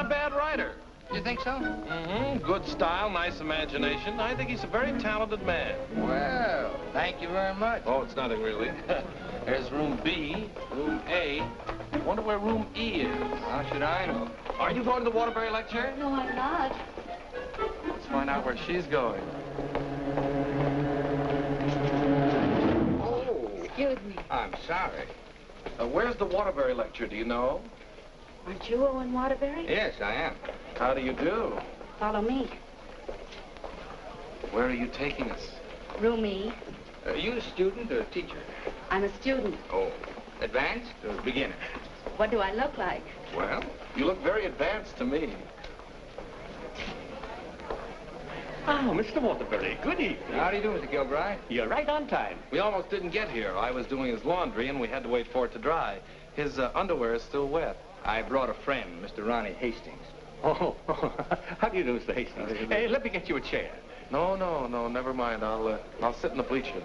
bad writer. You think so? Mm-hmm. Good style, nice imagination. I think he's a very talented man. Well, thank you very much. Oh, it's nothing really. There's room B, room A. Wonder where room E is. How should I know? Are you going to the Waterbury lecture? No, I'm not. Let's find out where she's going. Oh. Excuse me. I'm sorry. Where's the Waterbury lecture, do you know? Aren't you Owen Waterbury? Yes, I am. How do you do? Follow me. Where are you taking us? Room E. Are you a student or a teacher? I'm a student. Oh, advanced or beginner? What do I look like? Well, you look very advanced to me. Oh, Mr. Waterbury, good evening. How do you do, Mr. Gilbride? You're right on time. We almost didn't get here. I was doing his laundry, and we had to wait for it to dry. His underwear is still wet. I brought a friend, Mr. Ronnie Hastings. Oh, how do you do, Mr. Hastings? Hey, let me get you a chair. No, never mind. I'll sit in the bleachers.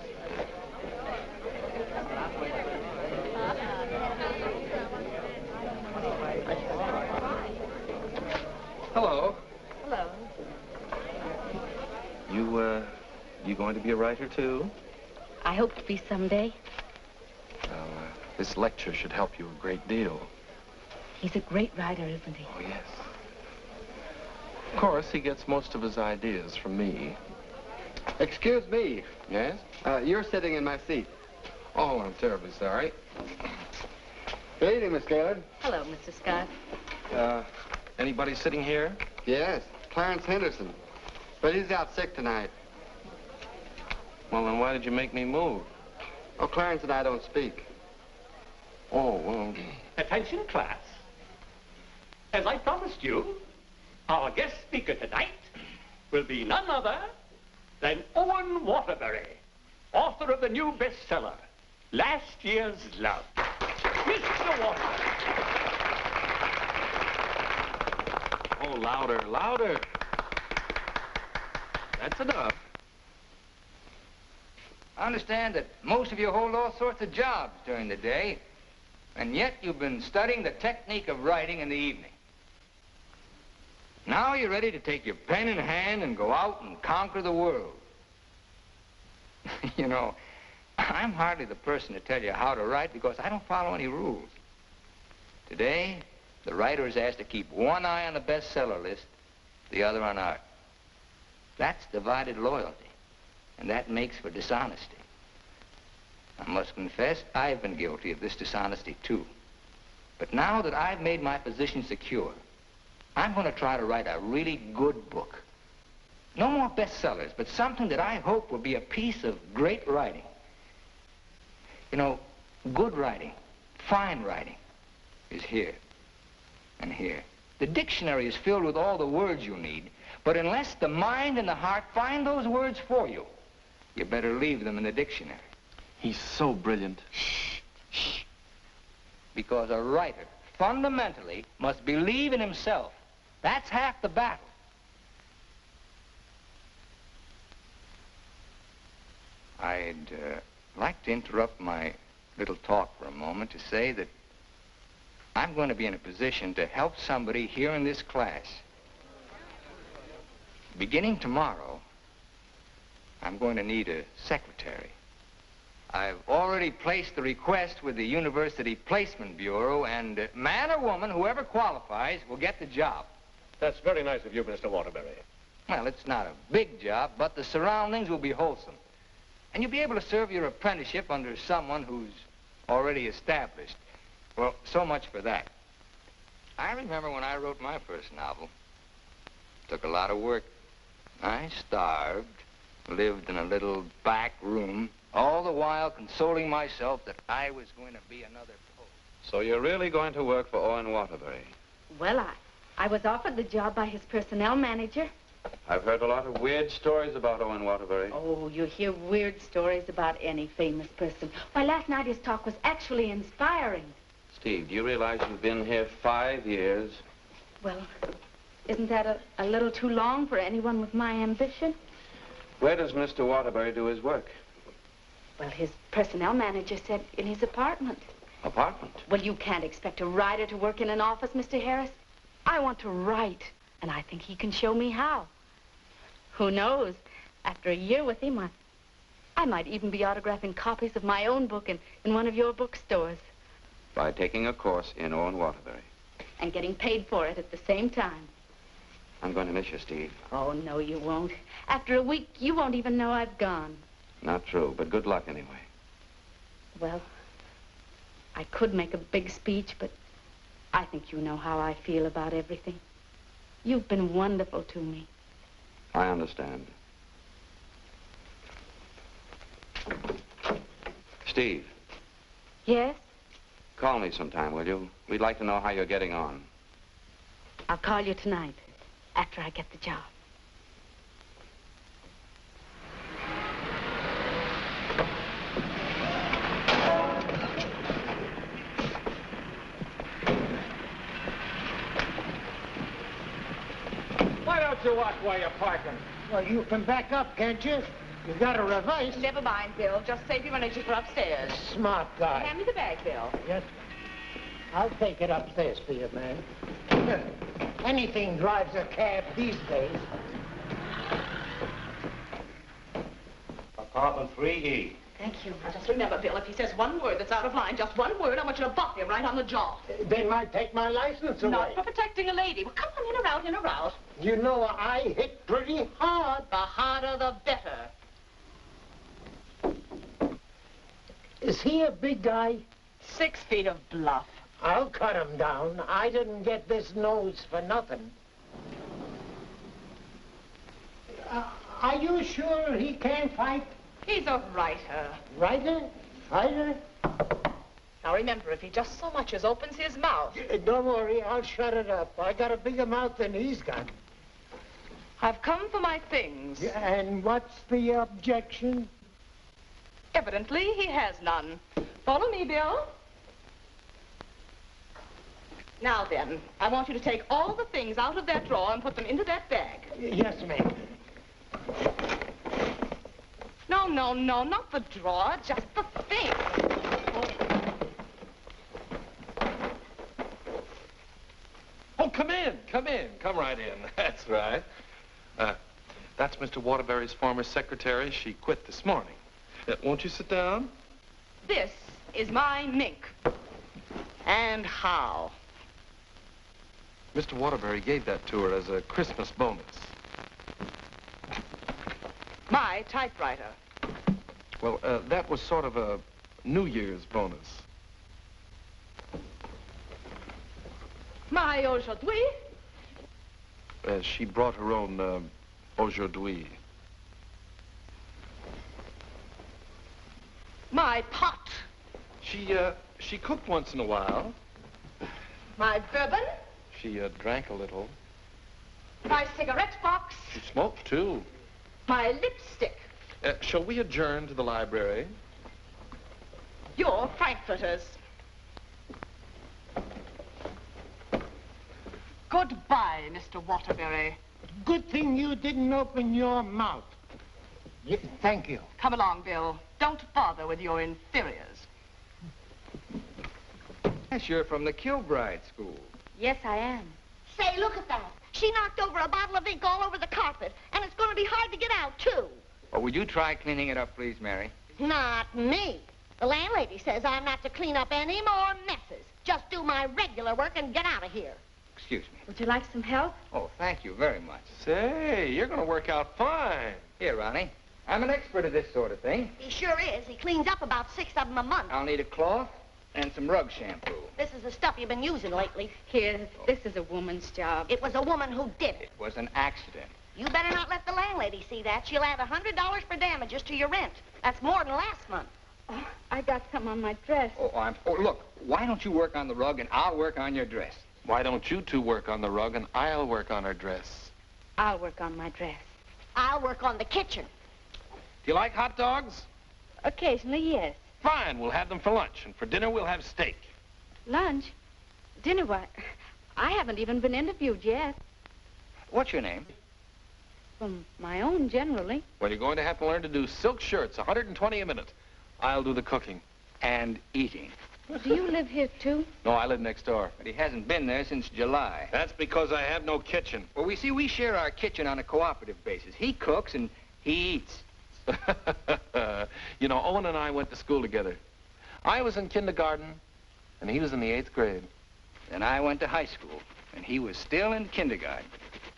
Hello. Hello. You going to be a writer, too? I hope to be someday. Well, this lecture should help you a great deal. He's a great writer, isn't he? Oh, yes. Of course, he gets most of his ideas from me. Excuse me. Yes? You're sitting in my seat. Oh, I'm terribly sorry. Good evening, Miss Gaylord. Hello, Mr. Scott. Anybody sitting here? Yes, Clarence Henderson. But he's out sick tonight. Well, then why did you make me move? Oh, Clarence and I don't speak. Oh, well... Attention, class. As I promised you, our guest speaker tonight will be none other than Owen Waterbury, author of the new bestseller, Last Year's Love. Mr. Waterbury. Oh, louder, louder. That's enough. I understand that most of you hold all sorts of jobs during the day, and yet you've been studying the technique of writing in the evening. Now you're ready to take your pen in hand and go out and conquer the world. You know, I'm hardly the person to tell you how to write because I don't follow any rules. Today, the writer is asked to keep one eye on the bestseller list, the other on art. That's divided loyalty, and that makes for dishonesty. I must confess, I've been guilty of this dishonesty, too. But now that I've made my position secure, I'm going to try to write a really good book. No more bestsellers, but something that I hope will be a piece of great writing. You know, good writing, fine writing, is here and here. The dictionary is filled with all the words you need, but unless the mind and the heart find those words for you, you better leave them in the dictionary. He's so brilliant. Shh, shh. Because a writer, fundamentally, must believe in himself. That's half the battle. I'd like to interrupt my little talk for a moment to say that I'm going to be in a position to help somebody here in this class. Beginning tomorrow, I'm going to need a secretary. I've already placed the request with the University Placement Bureau, and man or woman, whoever qualifies, will get the job. That's very nice of you, Mr. Waterbury. Well, it's not a big job, but the surroundings will be wholesome. And you'll be able to serve your apprenticeship under someone who's already established. Well, so much for that. I remember when I wrote my first novel. It took a lot of work. I starved, lived in a little back room, all the while consoling myself that I was going to be another poet. So you're really going to work for Owen Waterbury? Well, I was offered the job by his personnel manager. I've heard a lot of weird stories about Owen Waterbury. Oh, you hear weird stories about any famous person. Why, last night his talk was actually inspiring. Steve, do you realize you've been here 5 years? Well, isn't that a little too long for anyone with my ambition? Where does Mr. Waterbury do his work? Well, his personnel manager said in his apartment. Apartment? Well, you can't expect a writer to work in an office, Mr. Harris. I want to write, and I think he can show me how. Who knows? After a year with him, I might even be autographing copies of my own book in one of your bookstores. By taking a course in Owen Waterbury. And getting paid for it at the same time. I'm going to miss you, Steve. Oh, no, you won't. After a week, you won't even know I've gone. Not true, but good luck anyway. Well, I could make a big speech, but I think you know how I feel about everything. You've been wonderful to me. I understand. Steve. Yes? Call me sometime, will you? We'd like to know how you're getting on. I'll call you tonight, after I get the job. Why don't you watch where you're parking? Well, you can back up, can't you? You got to reverse. Never mind, Bill. Just save your energy for upstairs. Smart guy. Hand me the bag, Bill. Yes. I'll take it upstairs for you, man. Anything drives a cab these days. Apartment 3E. Thank you. Now, just remember, Bill, if he says one word that's out of line, just one word, I want you to bop him right on the jaw. They might take my license away. Not for protecting a lady. Well, come on, in or out, in or out. You know, I hit pretty hard. The harder, the better. Is he a big guy? 6 feet of bluff. I'll cut him down. I didn't get this nose for nothing. Are you sure he can't fight? He's a writer. Writer? Fighter? Now, remember, if he just so much as opens his mouth... Don't worry, I'll shut it up. I got a bigger mouth than he's got. I've come for my things. And what's the objection? Evidently, he has none. Follow me, Bill. Now then, I want you to take all the things out of that drawer and put them into that bag. Yes, ma'am. No, not the drawer, just the thing. Oh, come in. Come right in. That's right. That's Mr. Waterbury's former secretary. She quit this morning. Won't you sit down? This is my mink. And how? Mr. Waterbury gave that to her as a Christmas bonus. My typewriter. Well, that was sort of a New Year's bonus. My aujourd'hui. She brought her own aujourd'hui. My pot. She cooked once in a while. My bourbon. She drank a little. My cigarette box. She smoked, too. My lipstick. Shall we adjourn to the library? Your frankfurters. Goodbye, Mr. Waterbury. Good thing you didn't open your mouth. Thank you. Come along, Bill. Don't bother with your inferiors. Yes, you're from the Kilbride School. Yes, I am. Say, look at that. She knocked over a bottle of ink all over the carpet, and it's going to be hard to get out, too. Well, would you try cleaning it up, please, Mary? Not me. The landlady says I'm not to clean up any more messes. Just do my regular work and get out of here. Excuse me. Would you like some help? Oh, thank you very much. Say, you're going to work out fine. Here, Ronnie. I'm an expert at this sort of thing. He sure is. He cleans up about 6 of them a month. I'll need a cloth and some rug shampoo. This is the stuff you've been using lately. Here, this is a woman's job. It was a woman who did it. It was an accident. You better not let the landlady see that. She'll add $100 for damages to your rent. That's more than last month. Oh, I got some on my dress. Oh, look, why don't you work on the rug and I'll work on your dress? Why don't you two work on the rug and I'll work on her dress? I'll work on my dress. I'll work on the kitchen. Do you like hot dogs? Occasionally, yes. Fine, we'll have them for lunch, and for dinner we'll have steak. Lunch? Dinner, why? I haven't even been interviewed yet. What's your name? Well, my own, generally. Well, you're going to have to learn to do silk shirts, 120 a minute. I'll do the cooking. And eating. Do you live here, too? No, I live next door. But he hasn't been there since July. That's because I have no kitchen. Well, we share our kitchen on a cooperative basis. He cooks and he eats. You know, Owen and I went to school together. I was in kindergarten, and he was in the 8th grade. Then I went to high school, and he was still in kindergarten.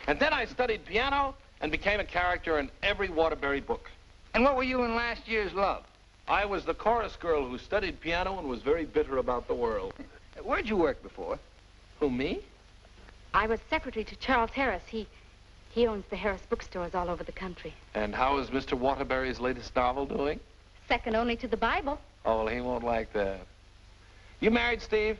And then I studied piano and became a character in every Waterbury book. And what were you in last year's Love? I was the chorus girl who studied piano and was very bitter about the world. Where'd you work before? Who, me? I was secretary to Charles Harris. He owns the Harris bookstores all over the country. And how is Mr. Waterbury's latest novel doing? Second only to the Bible. Oh, well, he won't like that. You married, Steve?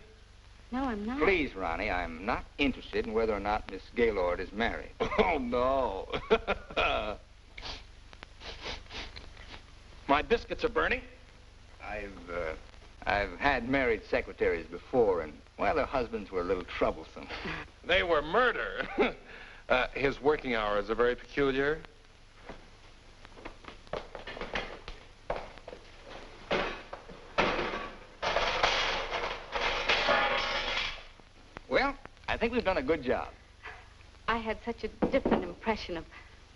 No, I'm not. Please, Ronnie, I'm not interested in whether or not Miss Gaylord is married. Oh, no. My biscuits are burning. I've had married secretaries before, and, well, their husbands were a little troublesome. They were murder. His working hours are very peculiar. Well, I think we've done a good job. I had such a different impression of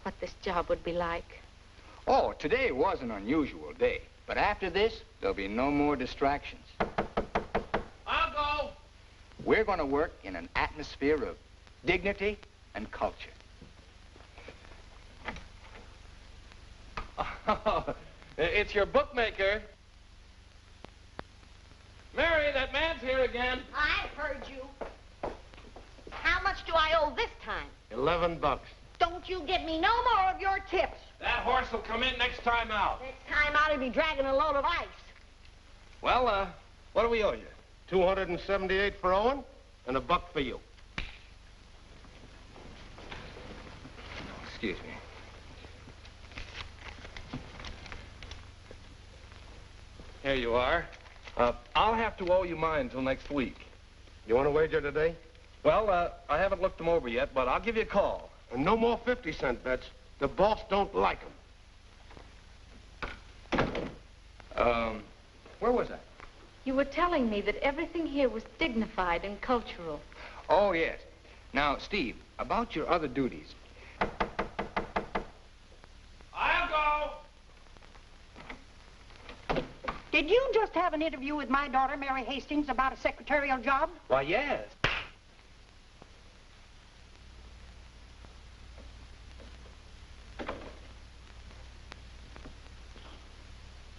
what this job would be like. Oh, today was an unusual day. But after this, there'll be no more distractions. I'll go. We're going to work in an atmosphere of dignity and culture. Oh, it's your bookmaker. Mary, that man's here again. I heard you. How much do I owe this time? $11. Don't you give me no more of your tips. That horse will come in next time out. Next time out, he'll be dragging a load of ice. Well, what do we owe you? $278 for Owen and $1 for you. Excuse me. Here you are. I'll have to owe you mine till next week. You want to wager today? Well, I haven't looked them over yet, but I'll give you a call. And no more 50-cent bets. The boss don't like them. Where was I? You were telling me that everything here was dignified and cultural. Oh, yes. Now, Steve, about your other duties. I'll go. Did you just have an interview with my daughter, Mary Hastings, about a secretarial job? Why, yes.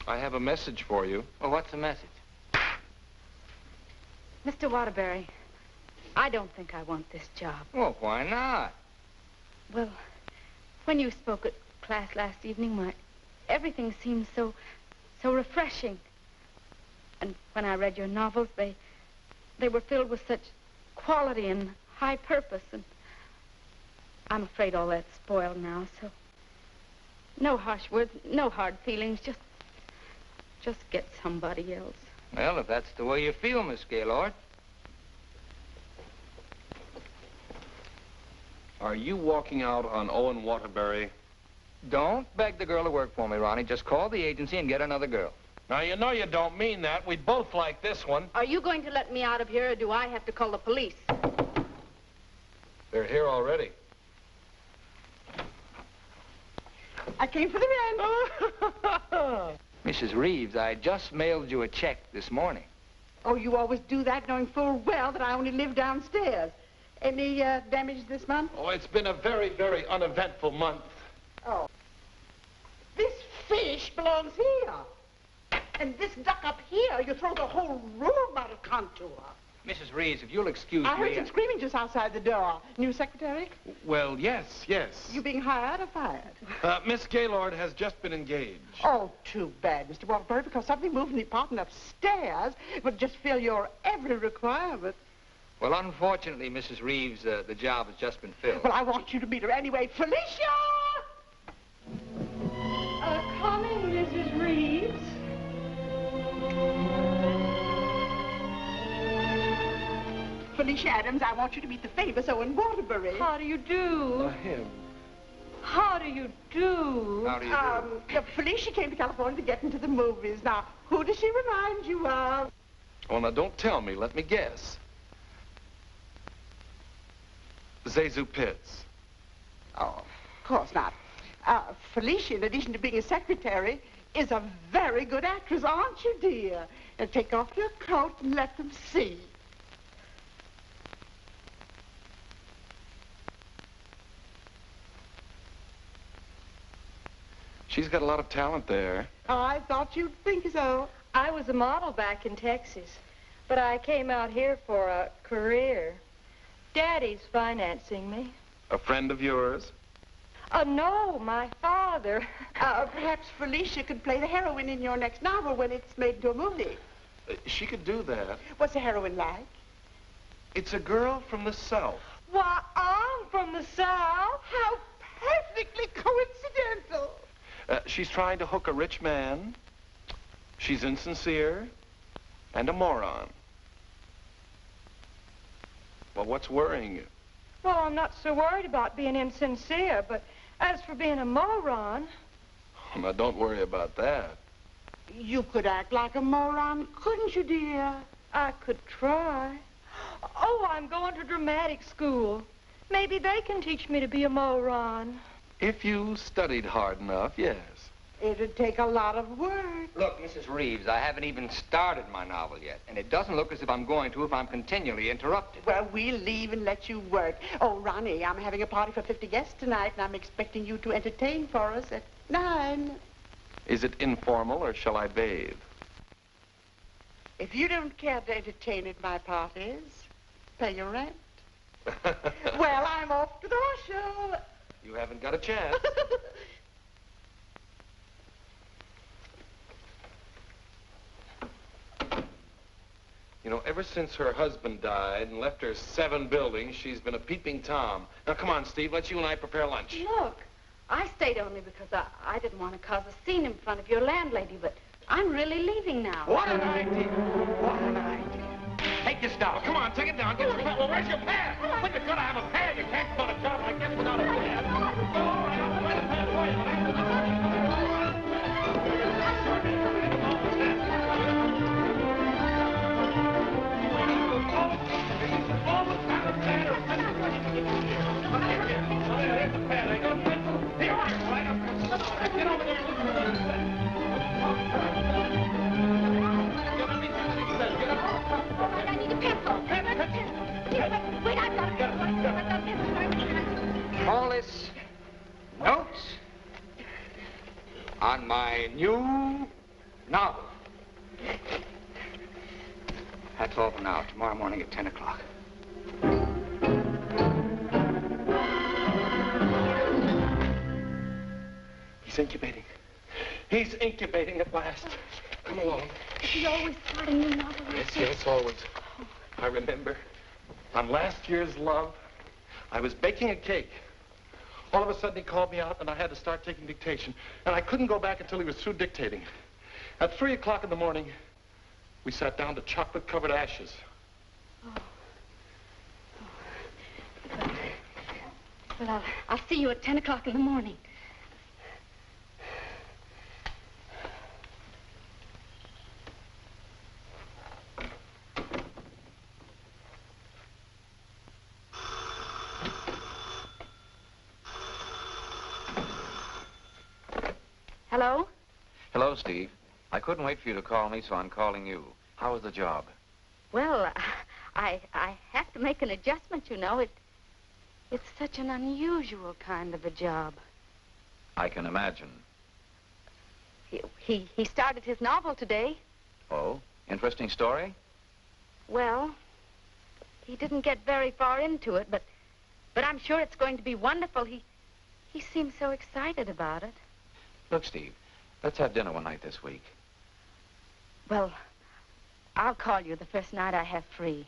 I have a message for you. Well, what's the message? Mr. Waterbury, I don't think I want this job. Well, why not? Well, when you spoke at class last evening, everything seemed so refreshing. And when I read your novels, they were filled with such quality and high purpose. And I'm afraid all that's spoiled now, so no harsh words, no hard feelings, just get somebody else. Well, if that's the way you feel, Miss Gaylord. Are you walking out on Owen Waterbury? Don't beg the girl to work for me, Ronnie. Just call the agency and get another girl. Now, you know you don't mean that. We both like this one. Are you going to let me out of here, or do I have to call the police? They're here already. I came for the rent. Mrs. Reeves, I just mailed you a check this morning. Oh, you always do that, knowing full well that I only live downstairs. Any damage this month? Oh, it's been a very, very uneventful month. Oh. This fish belongs here. And this duck up here, you throw the whole room out of contour. Mrs. Reeves, if you'll excuse I me... heard some screaming just outside the door. New secretary? Well, yes. You being hired or fired? Miss Gaylord has just been engaged. Oh, too bad, Mr. Waterbury, because something moved in the apartment upstairs would just fill your every requirement. Well, unfortunately, Mrs. Reeves, the job has just been filled. Well, I want you to meet her anyway. Felicia! Coming, Mrs. Reeves. Felicia Adams, I want you to meet the famous Owen Waterbury. How do you do? Him. How do you do? How do you do? Felicia came to California to get into the movies. Now, who does she remind you of? Oh, now don't tell me. Let me guess. Zazu Pitts. Oh, of course not. Felicia, in addition to being a secretary, is a very good actress, aren't you, dear? And take off your coat and let them see. She's got a lot of talent there. Oh, I thought you'd think so. I was a model back in Texas, but I came out here for a career. Daddy's financing me. A friend of yours? No, my father. Perhaps Felicia could play the heroine in your next novel when it's made into a movie. She could do that. What's the heroine like? It's a girl from the South. Why, I'm from the South. How perfectly coincidental. She's trying to hook a rich man. She's insincere and a moron. Well, what's worrying you? Well, I'm not so worried about being insincere, but as for being a moron... Oh, now, don't worry about that. You could act like a moron, couldn't you, dear? I could try. Oh, I'm going to dramatic school. Maybe they can teach me to be a moron. If you studied hard enough, yes. It'd take a lot of work. Look, Mrs. Reeves, I haven't even started my novel yet, and it doesn't look as if I'm going to if I'm continually interrupted. Well, we'll leave and let you work. Oh, Ronnie, I'm having a party for 50 guests tonight, and I'm expecting you to entertain for us at 9. Is it informal, or shall I bathe? If you don't care to entertain at my parties, pay your rent. Well, I'm off to the horse show. You haven't got a chance. You know, ever since her husband died and left her 7 buildings, she's been a peeping Tom. Now, come on, Steve, let's you and I prepare lunch. Look, I stayed only because I didn't want to cause a scene in front of your landlady, but I'm really leaving now. What an idea. What an idea. Take this down. Come on, take it down. Get your pad. Well, where's your pad? Well, you've got to have a pad. You can't start a job like this without a pad. Oh, I'll find a pad for you. I need a pencil. Wait, I've got a pencil. Call this notes on my new novel. That's all for now. Tomorrow morning at 10 o'clock. He's incubating. He's incubating at last. Come along. Is he always starting new novels? Yes, always. I remember on last year's Love, I was baking a cake. All of a sudden, he called me out, and I had to start taking dictation. And I couldn't go back until he was through dictating. At 3 o'clock in the morning, we sat down to chocolate-covered ashes. Well, I'll see you at 10 o'clock in the morning. Hello? Hello, Steve. I couldn't wait for you to call me, so I'm calling you. How was the job? Well, I have to make an adjustment, you know. It's such an unusual kind of a job. I can imagine. He started his novel today. Oh, interesting story? Well, he didn't get very far into it, but I'm sure it's going to be wonderful. He seems so excited about it. Look, Steve, let's have dinner one night this week. Well, I'll call you the first night I have free.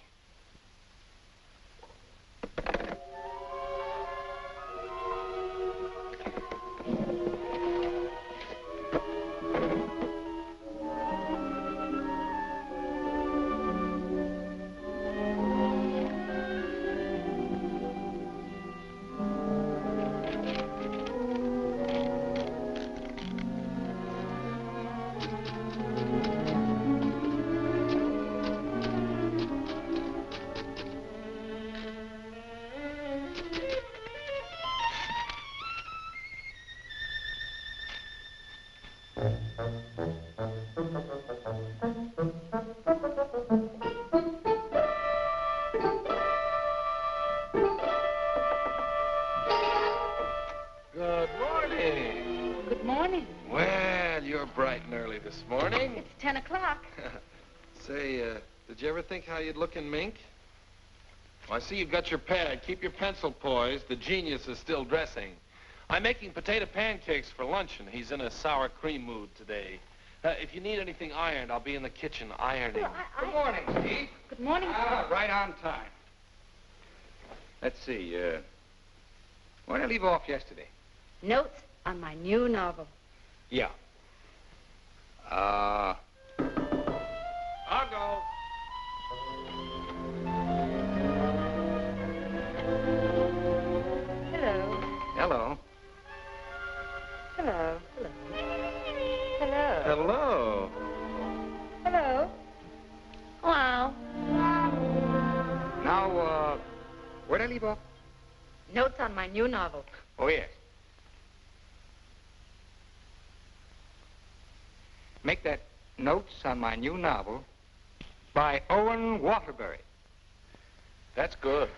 it's 10 o'clock. Say, did you ever think how you'd look in mink? Well, I see you've got your pad. Keep your pencil poised. The genius is still dressing. I'm making potato pancakes for luncheon. He's in a sour cream mood today. If you need anything ironed, I'll be in the kitchen ironing. Well, Good morning, Steve. Good morning. Right on time. Let's see, where did I leave off yesterday? Notes on my new novel. Yeah. I'll go. Hello. Hello. Hello. Hello. Hello. Hello. Hello. Now, where did I leave off? Notes on my new novel. Oh, yes. Make that notes on my new novel by Owen Waterbury. That's good.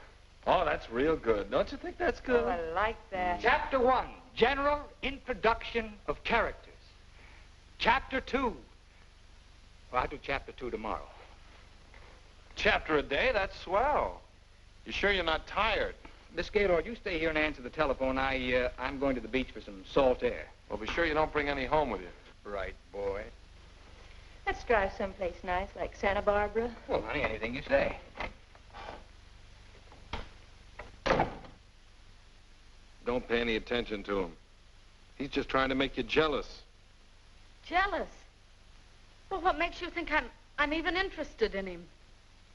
Oh, that's real good. Don't you think that's good? Oh, I like that. Chapter 1, General Introduction of Characters. Chapter 2. Well, I'll do Chapter 2 tomorrow. Chapter a day? That's swell. You sure you're not tired? Miss Gaylord, you stay here and answer the telephone. I'm going to the beach for some salt air. Well, be sure you don't bring any home with you. Right, boy. Let's drive someplace nice, like Santa Barbara. Well, honey, anything you say. Don't pay any attention to him. He's just trying to make you jealous. Jealous? Well, what makes you think I'm even interested in him?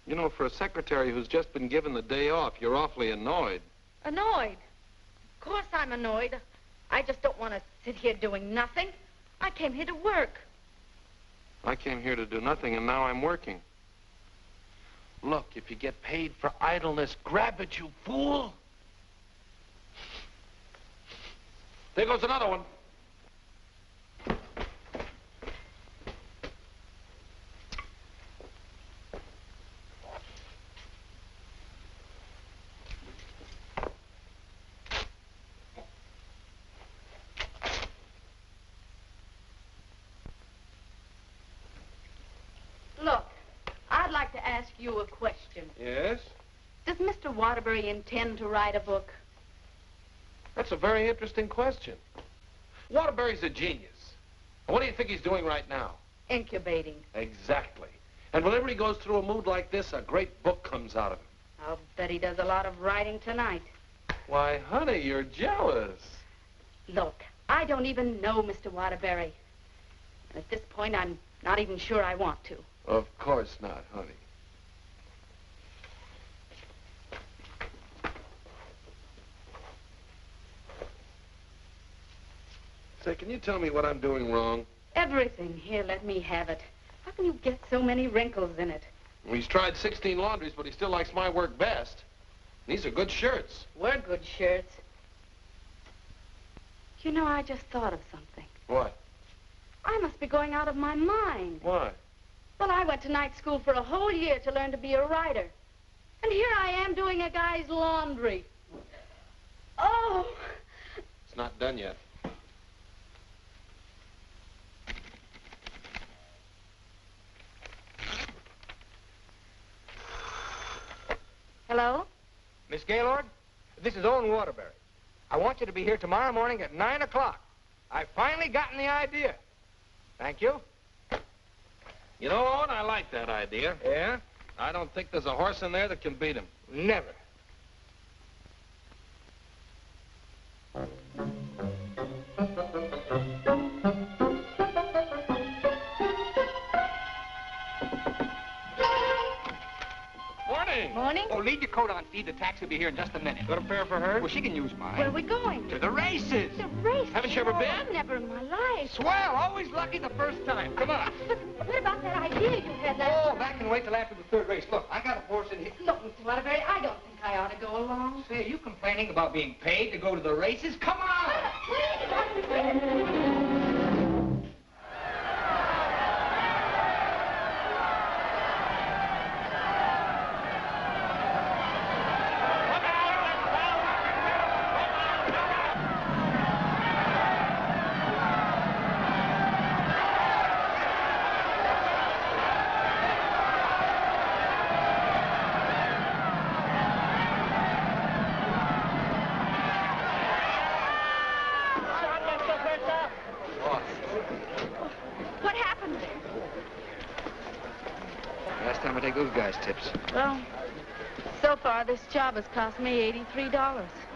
You know, for a secretary who's just been given the day off, you're awfully annoyed. Annoyed? Of course I'm annoyed. I just don't want to sit here doing nothing. I came here to work. I came here to do nothing, and now I'm working. Look, if you get paid for idleness, grab it, you fool. There goes another one. Look, I'd like to ask you a question. Yes? Does Mr. Waterbury intend to write a book? That's a very interesting question. Waterbury's a genius. What do you think he's doing right now? Incubating. Exactly. And whenever he goes through a mood like this, a great book comes out of him. I'll bet he does a lot of writing tonight. Why, honey, you're jealous. Look, I don't even know Mr. Waterbury. And at this point, I'm not even sure I want to. Of course not, honey. Say, can you tell me what I'm doing wrong? Everything. Here, let me have it. How can you get so many wrinkles in it? Well, he's tried 16 laundries, but he still likes my work best. These are good shirts. We're good shirts. You know, I just thought of something. What? I must be going out of my mind. Why? Well, I went to night school for a whole year to learn to be a writer. And here I am doing a guy's laundry. Oh! It's not done yet. Hello? Miss Gaylord, this is Owen Waterbury. I want you to be here tomorrow morning at 9 o'clock. I've finally gotten the idea. Thank you. You know, Owen, I like that idea. Yeah? I don't think there's a horse in there that can beat him. Never. Morning. Morning. Oh, leave your coat on, Steve. The taxi will be here in just a minute. Got a fare for her? Well, she can use mine. Where are we going? To the races. The race. Haven't you ever been? Never in my life. Swell. Always lucky the first time. Come on. But what about that idea you had last Oh, that can wait till after the third race. Look, I got a horse in here. Look, Mr. Waterbury, I don't think I ought to go along. Say, are you complaining about being paid to go to the races? Come on! Last time I take those guys' tips. Well, so far this job has cost me $83.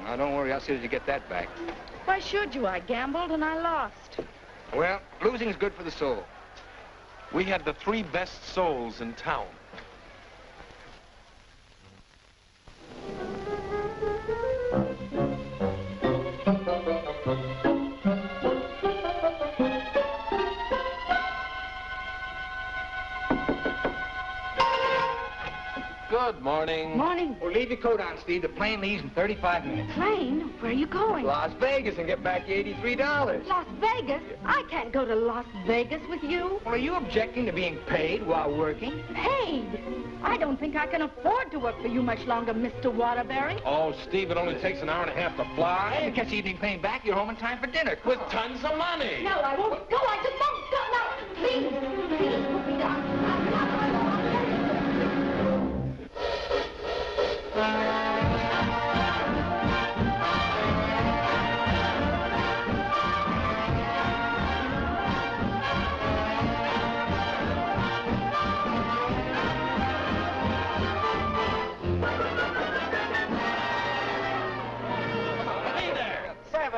Now, don't worry. I'll see that you get that back. Why should you? I gambled and I lost. Well, losing's good for the soul. We had the 3 best souls in town. Good morning. Morning. Well, leave your coat on, Steve. The plane leaves in 35 minutes. Plane? Where are you going? Las Vegas and get back your $83. Las Vegas? I can't go to Las Vegas with you. Well, are you objecting to being paid while working? Paid? I don't think I can afford to work for you much longer, Mr. Waterbury. Oh, Steve, it only takes an hour and a half to fly. You catch the evening plane back, you're home in time for dinner. With tons of money. No, I won't. No, I just won't. No, no. Please, please put me down. I'm not going to.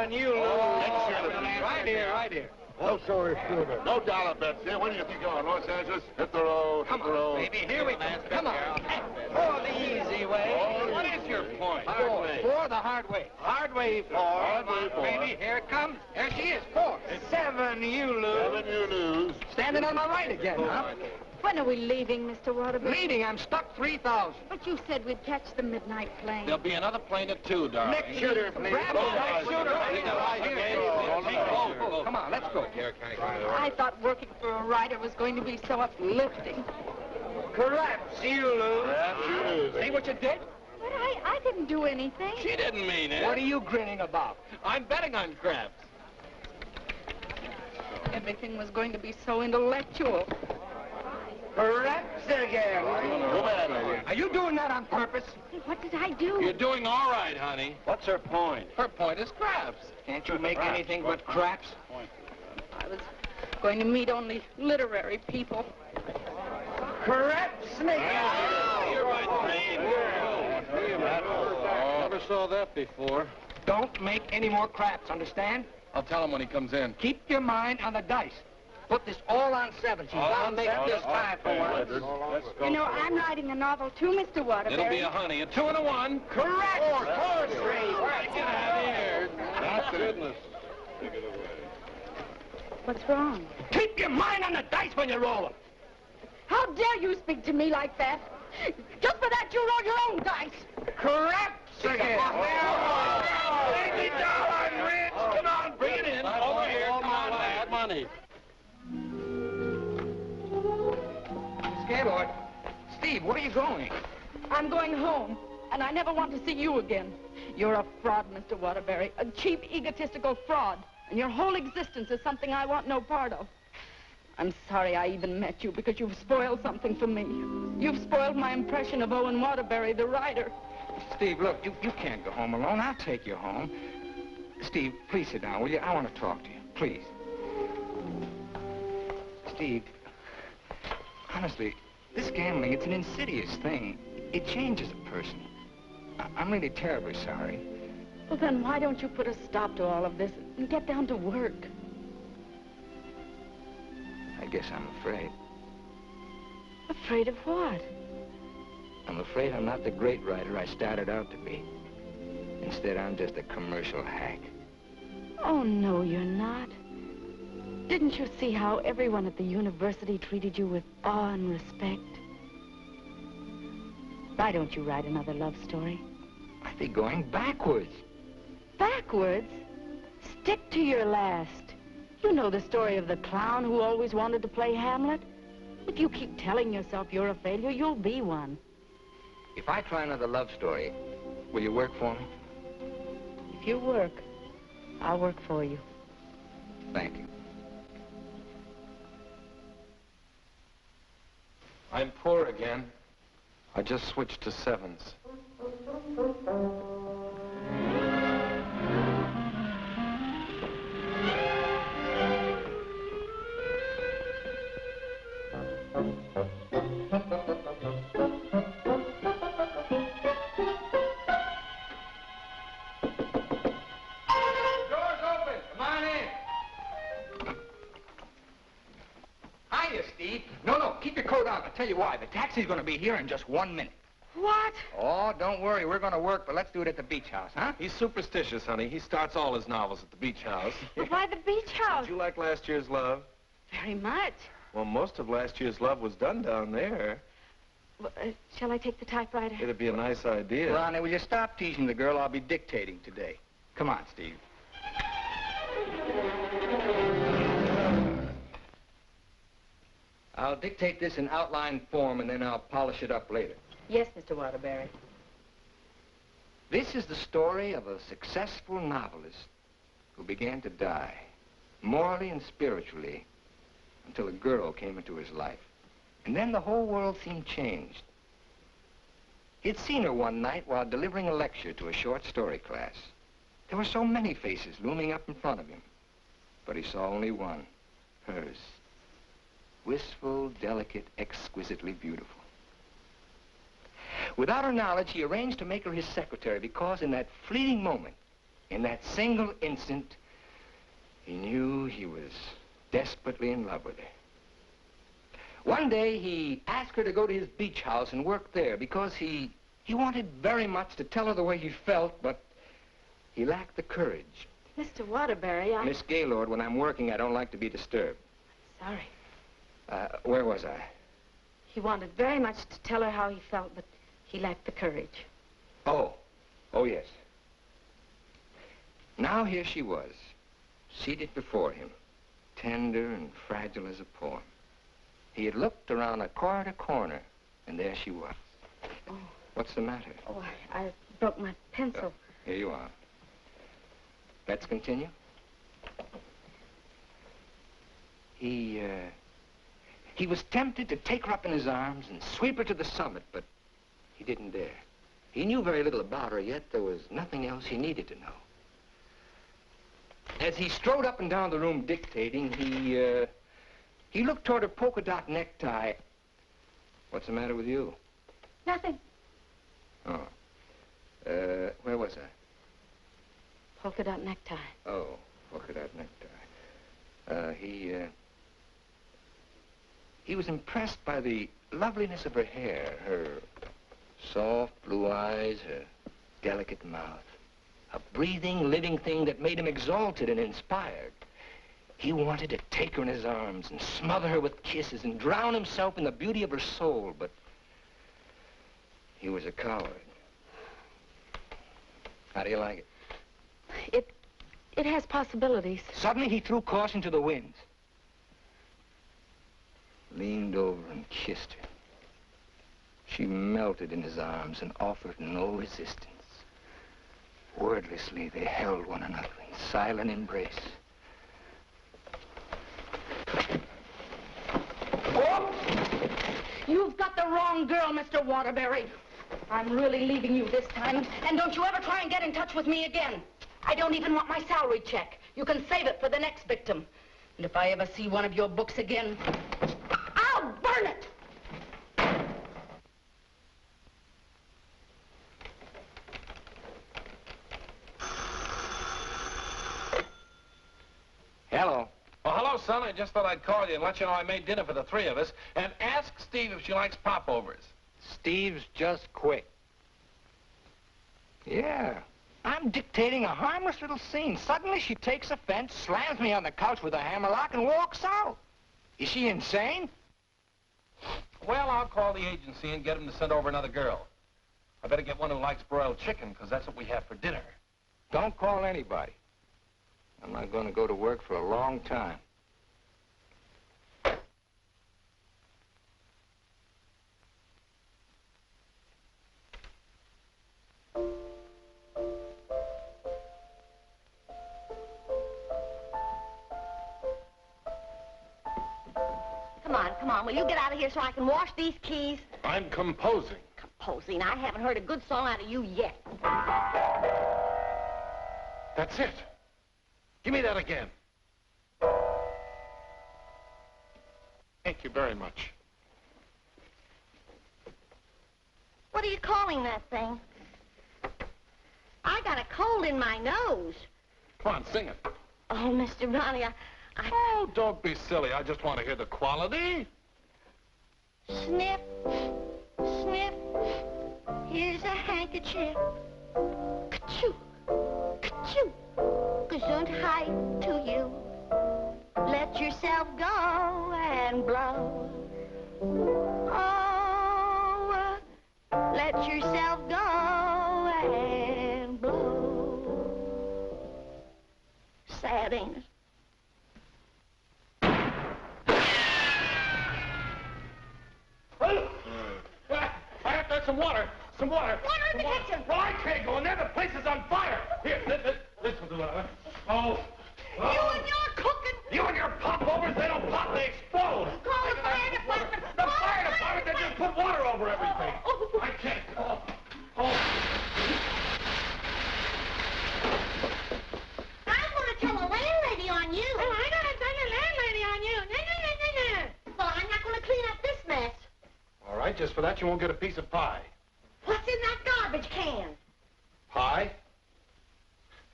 You lose. Right here, right here. No show shooter. No dollar bets here. Where do you think you're going? Los Angeles? Hit the road. Come hit the road. on, baby. Here we go. Come on. For the easy way. What is your point? Hard way. For the hard way. Hard way for. Hard way for. Baby, here it comes. There she is. 4. 7, you lose. 7, you lose. Standing on my right again, huh? When are we leaving, Mr. Waterbury? Leaving, I'm stuck 3,000. But you said we'd catch the midnight plane. There'll be another plane at 2, darling. Next shooter, please. Grab the next shooter. Come on, let's go. I thought working for a writer was going to be so uplifting. Collapse, you lose. Perhaps you lose. See what you did? But I didn't do anything. She didn't mean it. What are you grinning about? I'm betting on crabs. Everything was going to be so intellectual. Collapse again. Go bad, lady. Are you doing that on purpose? Hey, what did I do? You're doing all right, honey. What's her point? Her point is crabs. Can't you make anything but craps? I was going to meet only literary people. Craps again. You're my train girl. Never saw that before. Don't make any more craps, understand? I'll tell him when he comes in. Keep your mind on the dice. Put this all on 7. She's bound to make this time for once. You know, I'm writing a novel too, Mr. Waterbury. It'll be a honey, a 2 and a 1. Correct. 4, 3. Get out of here. That's goodness. What's wrong? Keep your mind on the dice when you roll them. How dare you speak to me like that? Just for that, you roll your own dice. Craps again. $80 rich. Come on, bring it in. Over here. Come on, lad. Money. Gaylord. Steve, where are you going? I'm going home, and I never want to see you again. You're a fraud, Mr. Waterbury, a cheap, egotistical fraud, and your whole existence is something I want no part of. I'm sorry I even met you because you've spoiled something for me. You've spoiled my impression of Owen Waterbury, the writer. Steve, look, you can't go home alone. I'll take you home. Steve, please sit down, will you? I want to talk to you, please. Steve, honestly, this gambling, it's an insidious thing. It changes a person. I'm really terribly sorry. Well, then why don't you put a stop to all of this and get down to work? I guess I'm afraid. Afraid of what? I'm afraid I'm not the great writer I started out to be. Instead, I'm just a commercial hack. Oh, no, you're not. Didn't you see how everyone at the university treated you with awe and respect? Why don't you write another love story? I'd be going backwards. Backwards? Stick to your last. You know the story of the clown who always wanted to play Hamlet? If you keep telling yourself you're a failure, you'll be one. If I try another love story, will you work for me? If you work, I'll work for you. Thank you. I'm poor again. I just switched to 7s. Steve. No, keep your coat on. I'll tell you why. The taxi's going to be here in just 1 minute. What? Oh, don't worry. We're going to work, but let's do it at the beach house, huh? He's superstitious, honey. He starts all his novels at the beach house. But why the beach house? Did you like last year's Love? Very much. Well, most of last year's Love was done down there. Well, shall I take the typewriter? It'd be a nice idea. Ronnie, will you stop teasing the girl? I'll be dictating today. Come on, Steve. I'll dictate this in outline form, and then I'll polish it up later. Yes, Mr. Waterbury. This is the story of a successful novelist who began to die, morally and spiritually, until a girl came into his life. And then the whole world seemed changed. He'd seen her one night while delivering a lecture to a short story class. There were so many faces looming up in front of him, but he saw only one, hers. Wistful, delicate, exquisitely beautiful. Without her knowledge, he arranged to make her his secretary because in that fleeting moment, in that single instant, he knew he was desperately in love with her. One day, he asked her to go to his beach house and work there because he wanted very much to tell her the way he felt, but he lacked the courage. Mr. Waterbury, Miss Gaylord, when I'm working, I don't like to be disturbed. Sorry. Where was I? He wanted very much to tell her how he felt, but he lacked the courage. Oh, yes. Now here she was, seated before him, tender and fragile as a poem. He had looked around a corner, and there she was. Oh. What's the matter? Oh, I broke my pencil. Here you are. Let's continue. He was tempted to take her up in his arms and sweep her to the summit, but he didn't dare. He knew very little about her, yet there was nothing else he needed to know. As he strode up and down the room dictating, he looked toward her polka dot necktie. What's the matter with you? Nothing. Oh. Where was I? Polka dot necktie. Oh, polka dot necktie. He was impressed by the loveliness of her hair, her soft blue eyes, her delicate mouth. A breathing, living thing that made him exalted and inspired. He wanted to take her in his arms and smother her with kisses and drown himself in the beauty of her soul, but he was a coward. How do you like it? It has possibilities. Suddenly he threw caution to the winds. Leaned over and kissed her. She melted in his arms and offered no resistance. Wordlessly, they held one another in silent embrace. Oh! You've got the wrong girl, Mr. Waterbury. I'm really leaving you this time, and don't you ever try and get in touch with me again. I don't even want my salary check. You can save it for the next victim. And if I ever see one of your books again, I'll burn it! Hello. Oh, hello, son. I just thought I'd call you and let you know I made dinner for the three of us. And ask Steve if she likes popovers. Steve's just quit. Yeah. I'm dictating a harmless little scene. Suddenly she takes offense, slams me on the couch with a hammerlock, and walks out. Is she insane? Well, I'll call the agency and get them to send over another girl. I better get one who likes broiled chicken, because that's what we have for dinner. Don't call anybody. I'm not going to go to work for a long time. Come on, will you get out of here so I can wash these keys? I'm composing. Composing? I haven't heard a good song out of you yet. That's it. Give me that again. Thank you very much. What are you calling that thing? I got a cold in my nose. Come on, sing it. Oh, Mr. Ronnie, Oh, don't be silly. I just want to hear the quality. Snip, snip, here's a handkerchief. Ka-choo, ka-choo, gesundheit to you. Let yourself go and blow. Oh, let yourself go and blow. Sad, ain't it? I have to have some water. Some water. Water in the kitchen. Well, I can't go in there. The place is on fire. Here, this will do it. Oh. You and your cooking. You and your popovers, they don't pop, they explode. Call the fire department. The fire department, they just put water over everything. I can't. I'm going to tell the landlady on you. Oh, I'm going to tell the landlady on you. Well, I'm not going to clean up this mess. All right, just for that, you won't get a piece of pie. What's in that garbage can? Pie?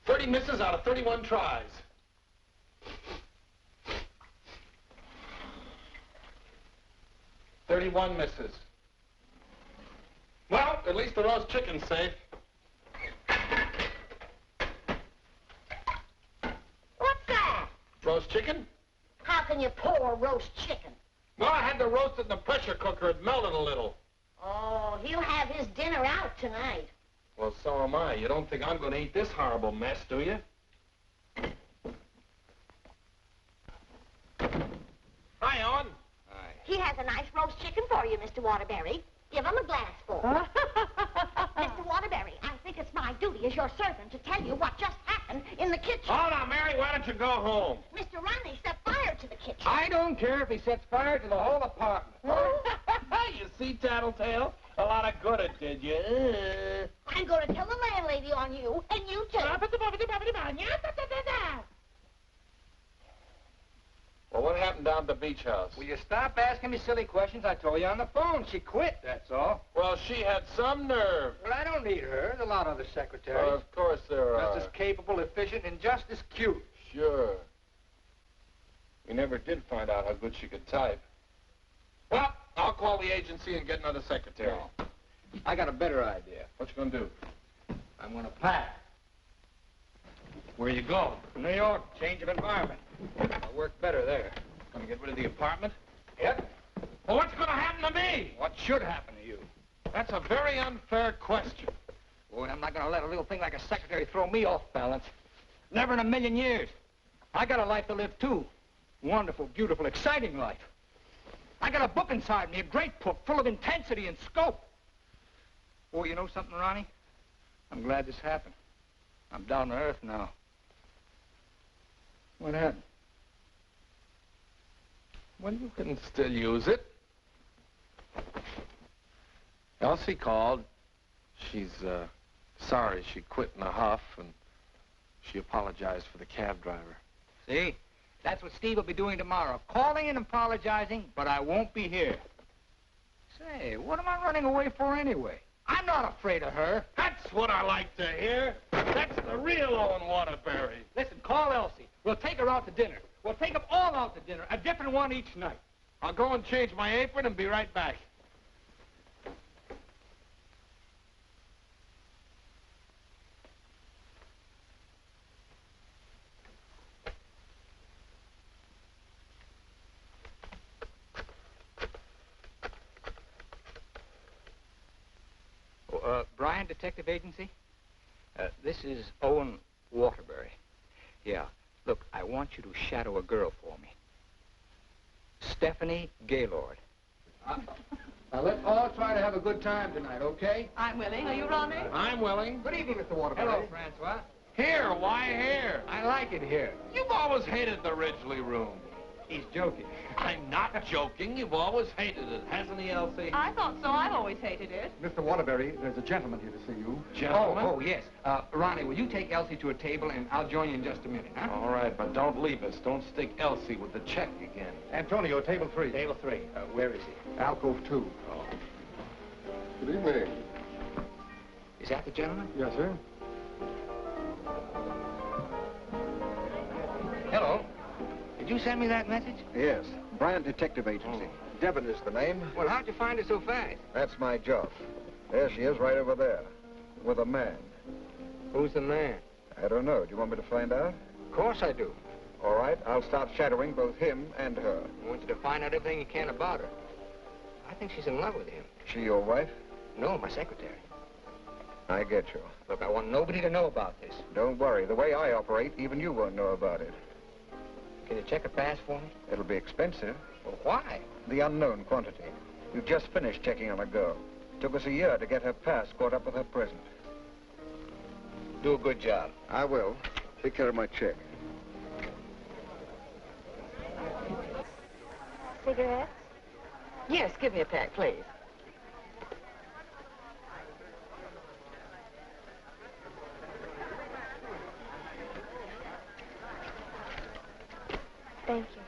30 misses out of 31 tries. $31 misses. Well, at least the roast chicken's safe. What's that? Roast chicken? How can you pour roast chicken? Well, I had to roast it in the pressure cooker. It melted a little. Oh, he'll have his dinner out tonight. Well, so am I. You don't think I'm going to eat this horrible mess, do you? Hi, Owen. Hi. He has a nice roast chicken for you, Mr. Waterbury. Give him a glassful. Mr. Waterbury, I think it's my duty as your servant to tell you what just happened in the kitchen. Oh, now, Mary, why don't you go home? Mr. Ronnie set fire to the kitchen. I don't care if he sets fire to the whole apartment. You see, Tattletale? A lot of good it did you. I'm going to tell the landlady on you, and you too. Well, what happened down at the beach house? Will you stop asking me silly questions? I told you on the phone. She quit, that's all. Well, she had some nerve. Well, I don't need her. There's a lot of other secretaries. Of course there are. Just as capable, efficient, and just as cute. Sure. We never did find out how good she could type. Well, I'll call the agency and get another secretary. No. I got a better idea. What you gonna do? I'm gonna pack. Where you go? New York, change of environment. I'll work better there. Gonna get rid of the apartment? Yep. Well, what's gonna happen to me? What should happen to you? That's a very unfair question. Boy, I'm not gonna let a little thing like a secretary throw me off balance. Never in a million years. I got a life to live, too. Wonderful, beautiful, exciting life. I got a book inside me, a great book, full of intensity and scope. Oh, you know something, Ronnie? I'm glad this happened. I'm down to earth now. What happened? Well, you can still use it. Elsie called. She's, sorry she quit in a huff, and she apologized for the cab driver. See? That's what Steve will be doing tomorrow. Calling and apologizing, but I won't be here. Say, what am I running away for anyway? I'm not afraid of her. That's what I like to hear. That's the real Owen Waterbury. Listen, call Elsie. We'll take her out to dinner. We'll take them all out to dinner, a different one each night. I'll go and change my apron and be right back. Bryan Detective Agency? This is Owen Waterbury. Yeah. Look, I want you to shadow a girl for me. Stephanie Gaylord. Now, let's all try to have a good time tonight, okay? I'm willing. Are you, Ronnie? I'm willing. Good evening, Mr. Waterbury. Hello, Francois. Here, why here? I like it here. You've always hated the Ridgely room. He's joking. I'm not joking. You've always hated it, hasn't he, Elsie? I thought so. I've always hated it. Mr. Waterbury, there's a gentleman here to see you. Gentlemen? Oh, yes. Ronnie, will you take Elsie to a table, and I'll join you in just a minute, huh? All right, but don't leave us. Don't stick Elsie with the check again. Antonio, table 3. Table 3. Where is he? Alcove 2. Oh. Good evening. Is that the gentleman? Yes, sir. Hello. Did you send me that message? Yes. Bryan Detective Agency. Devon is the name. Well, how'd you find her so fast? That's my job. There she is, right over there, with a man. Who's the man? I don't know. Do you want me to find out? Of course I do. All right, I'll start shadowing both him and her. I want you to find out everything you can about her. I think she's in love with him. She your wife? No, my secretary. I get you. Look, I want nobody to know about this. Don't worry. The way I operate, even you won't know about it. Can you check a pass for me? It'll be expensive. Well, why? The unknown quantity. You've just finished checking on a girl. Took us a year to get her past caught up with her present. Do a good job. I will. Take care of my check. Cigarettes? Yes, give me a pack, please. Thank you.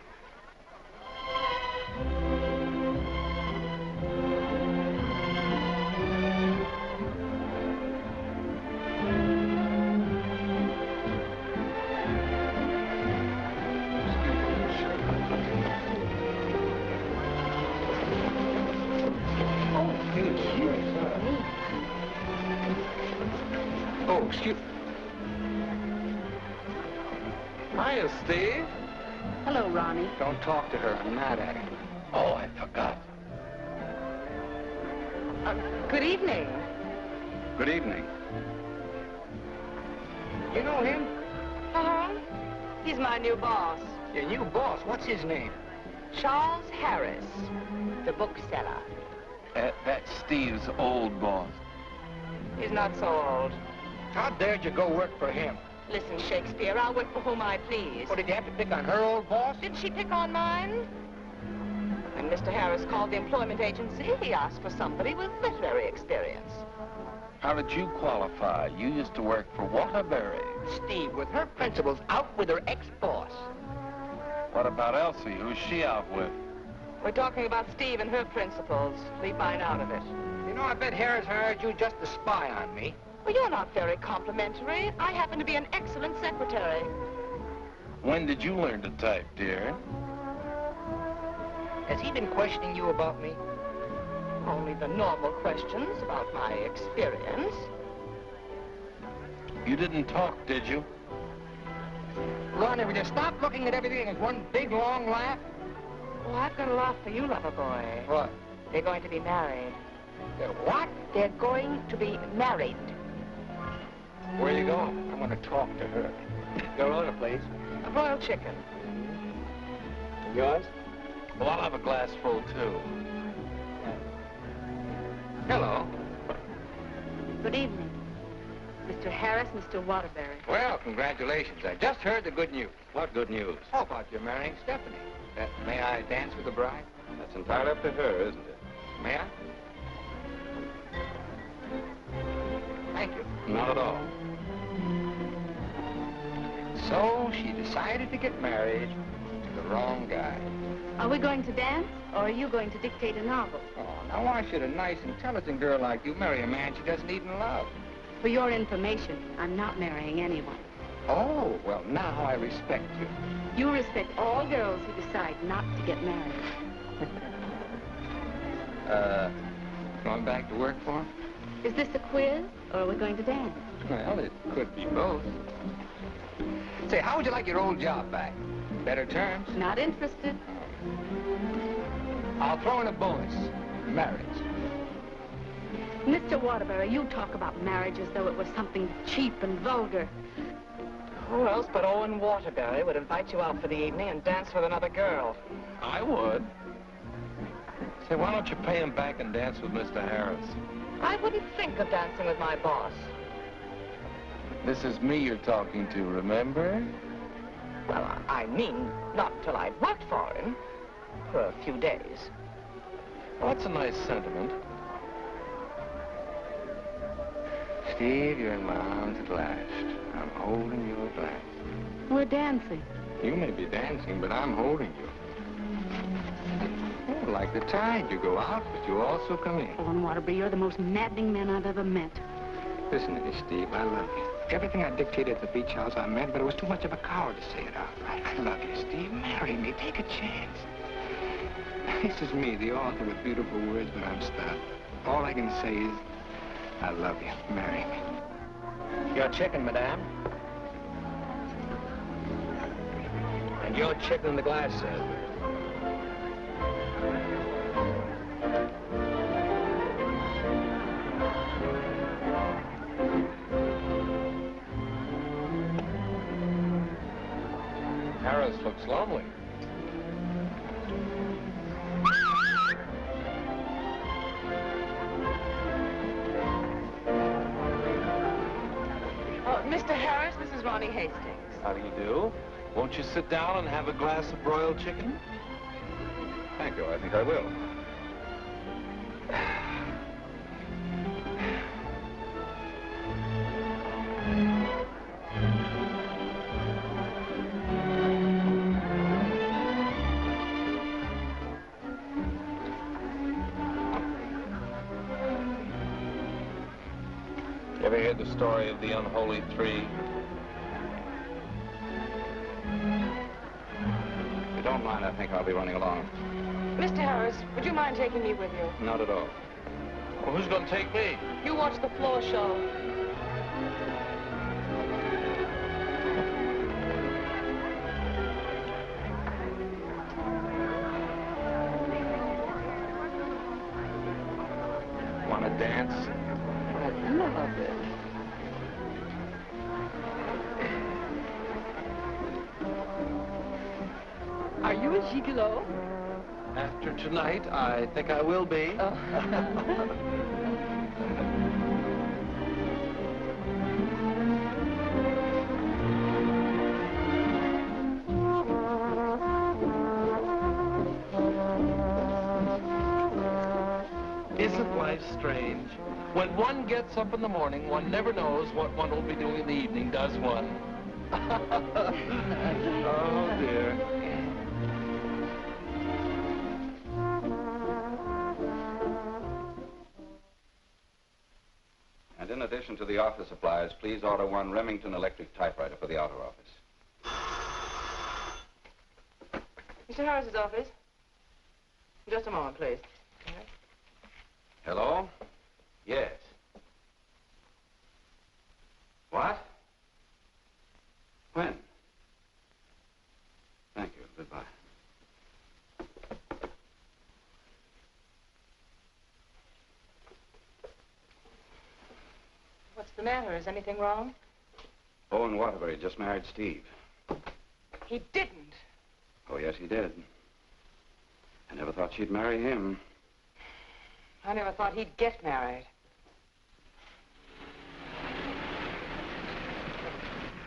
Oh, excuse me. Hiya, Steve. Hello, Ronnie. Don't talk to her. I'm mad at her. Oh, I forgot. Good evening. Good evening. You know him? Uh-huh. He's my new boss, Your new boss. What's his name? Charles Harris, the bookseller. That's Steve's old boss. He's not so old. How dared you go work for him? Listen, Shakespeare, I'll work for whom I please. What, did you have to pick on her old boss? Didn't she pick on mine? When Mr. Harris called the employment agency, he asked for somebody with literary experience. How did you qualify? You used to work for Waterbury. Steve, with her principals out with her ex-boss. What about Elsie? Who's she out with? We're talking about Steve and her principals. Leave mine out of it. You know, I bet Harris hired you just to spy on me. Well, you're not very complimentary. I happen to be an excellent secretary. When did you learn to type, dear? Has he been questioning you about me? Only the normal questions about my experience. You didn't talk, did you? Ronnie, will you stop looking at everything as one big, long laugh? Oh, I've got a laugh for you, lover boy. What? They're going to be married. They're what? They're going to be married. Where are you going? I want to talk to her. Your order, please. A broiled chicken. Yours? Well, I'll have a glass full, too. Hello. Good evening. Mr. Harris, Mr. Waterbury. Well, congratulations. I just heard the good news. What good news? How about you marrying Stephanie? May I dance with the bride? That's entirely up to her, isn't it? May I? Thank you. Not at all. So she decided to get married to the wrong guy. Are we going to dance, or are you going to dictate a novel? Oh, now why should a nice, intelligent girl like you marry a man she doesn't even love? For your information, I'm not marrying anyone. Oh, well, now I respect you. You respect all girls who decide not to get married. Going back to work for him? Is this a quiz, or are we going to dance? Well, it could be both. Say, how would you like your old job back? Better terms? Not interested. I'll throw in a bonus. Marriage. Mr. Waterbury, you talk about marriage as though it was something cheap and vulgar. Who else but Owen Waterbury would invite you out for the evening and dance with another girl? I would. Say, why don't you pay him back and dance with Mr. Harris? I wouldn't think of dancing with my boss. This is me you're talking to, remember? Well, I mean, not until I'd worked for him. For a few days. Well, that's a nice sentiment. Steve, you're in my arms at last. I'm holding you at last. We're dancing. You may be dancing, but I'm holding you. Oh, like the tide, you go out, but you also come in. Owen Waterbury, you're the most maddening man I've ever met. Listen to me, Steve, I love you. Everything I dictated at the beach house I meant, but it was too much of a coward to say it out. I love you, Steve. Marry me. Take a chance. This is me, the author with beautiful words, but I'm stuck. All I can say is, I love you. Marry me. Your chicken, madame. And your chicken in the glass, sir. Harris looks lonely. Mr. Harris, this is Ronnie Hastings. How do you do? Won't you sit down and have a glass of broiled chicken? Thank you. I think I will. You ever heard the story of the unholy three? If you don't mind, I think I'll be running along. Mr. Harris, would you mind taking me with you? Not at all. Well, who's going to take me? You watch the floor show. Want to dance? I love it. Are you a gigolo? After tonight, I think I will be. Oh. Isn't life strange? When one gets up in the morning, one never knows what one will be doing in the evening, does one? Oh, dear. And in addition to the office supplies, please order one Remington electric typewriter for the outer office. Mr. Harris's office. Just a moment, please. Hello? Yes. What? When? Thank you. Goodbye. What's the matter? Is anything wrong? Owen Waterbury just married Steve. He didn't. Oh, yes, he did. I never thought she'd marry him. I never thought he'd get married.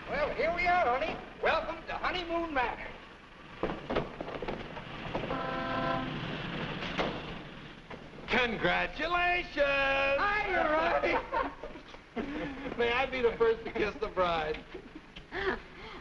Well, here we are, honey. Welcome to Honeymoon Manor. Congratulations! Hi, Ronnie. May I be the first to kiss the bride?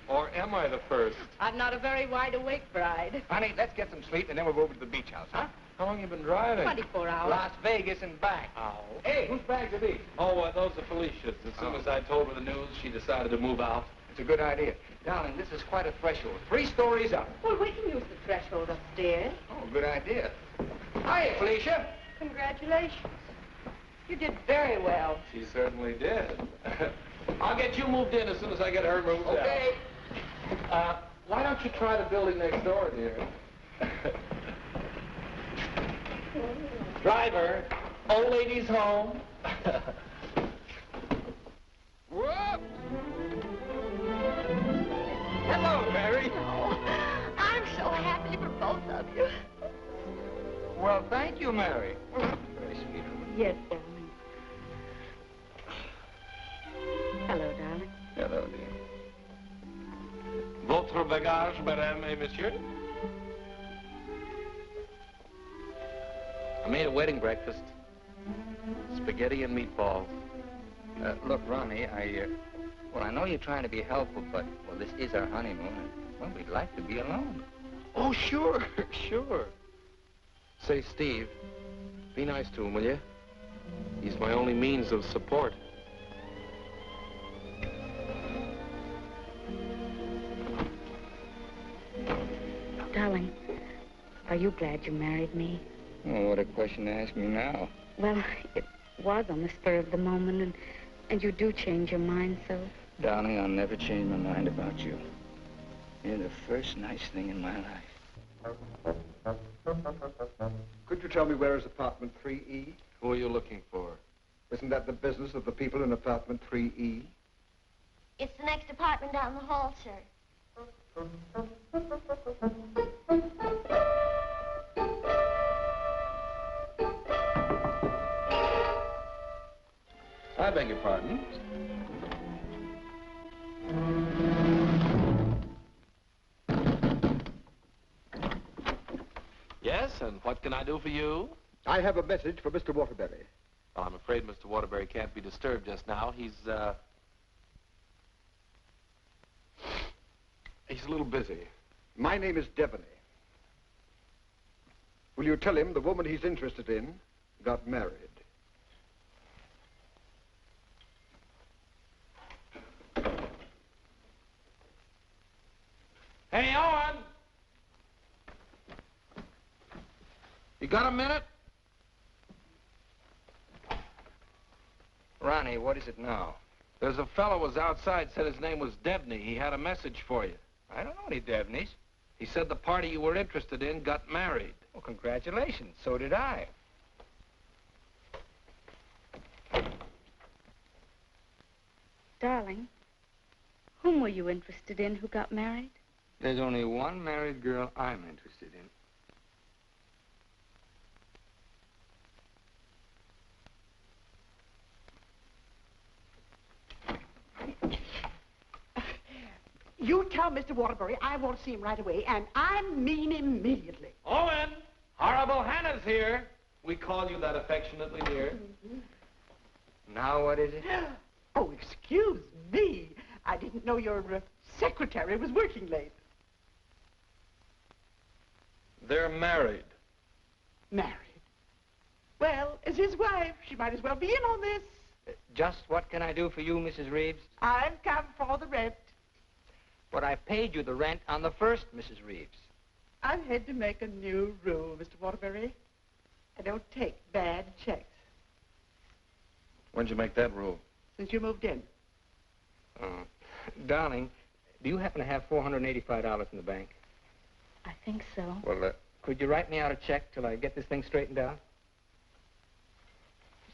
Or am I the first? I'm not a very wide-awake bride. Honey, let's get some sleep, and then we'll go over to the beach house, huh? How long you been driving? 24 hours. Las Vegas and back. Oh. Hey, whose bags are these? Oh, those are Felicia's. As soon as I told her the news, she decided to move out. It's a good idea. Darling, this is quite a threshold. 3 stories up. Well, we can use the threshold upstairs. Oh, good idea. Hiya, Felicia. Congratulations. You did very well. She certainly did. I'll get you moved in as soon as I get her moved out. Okay. Why don't you try the building next door, dear? Driver, old lady's home. Whoop! Hello, Mary. Oh, I'm so happy for both of you. Well, thank you, Mary. Very sweet. Yes, darling. Hello, darling. Hello, dear. Votre bagage, madame et monsieur? I made a wedding breakfast. Spaghetti and meatballs. Look, Ronnie, well, I know you're trying to be helpful, but, well, this is our honeymoon, and, well, we'd like to be alone. Oh, sure, sure. Say, Steve, be nice to him, will you? He's my only means of support. Darling, Are you glad you married me? Oh, what a question to ask me now. Well, it was on the spur of the moment, and you do change your mind so. Darling, I'll never change my mind about you. You're the first nice thing in my life. Could you tell me where is apartment 3E? Who are you looking for? Isn't that the business of the people in apartment 3E? It's the next apartment down the hall, sir. I beg your pardon? Yes, and what can I do for you? I have a message for Mr. Waterbury. Well, I'm afraid Mr. Waterbury can't be disturbed just now. He's a little busy. My name is Devaney. Will you tell him the woman he's interested in got married? Hey, Owen! You got a minute? Ronnie, what is it now? There's a fellow was outside, said his name was Debney. He had a message for you. I don't know any Debneys. He said the party you were interested in got married. Well, congratulations. So did I. Darling, whom were you interested in who got married? There's only one married girl I'm interested in. You tell Mr. Waterbury I want to see him right away, and I mean immediately. Owen! Horrible Hannah's here. We call you that affectionately, dear. Now what is it? Oh, excuse me. I didn't know your secretary was working late. They're married. Married? Well, as his wife, she might as well be in on this. Just what can I do for you, Mrs. Reeves? I've come for the rent. But I paid you the rent on the first, Mrs. Reeves. I've had to make a new rule, Mr. Waterbury. I don't take bad checks. When'd you make that rule? Since you moved in. Darling, do you happen to have $485 in the bank? I think so. Well, could you write me out a check till I get this thing straightened out?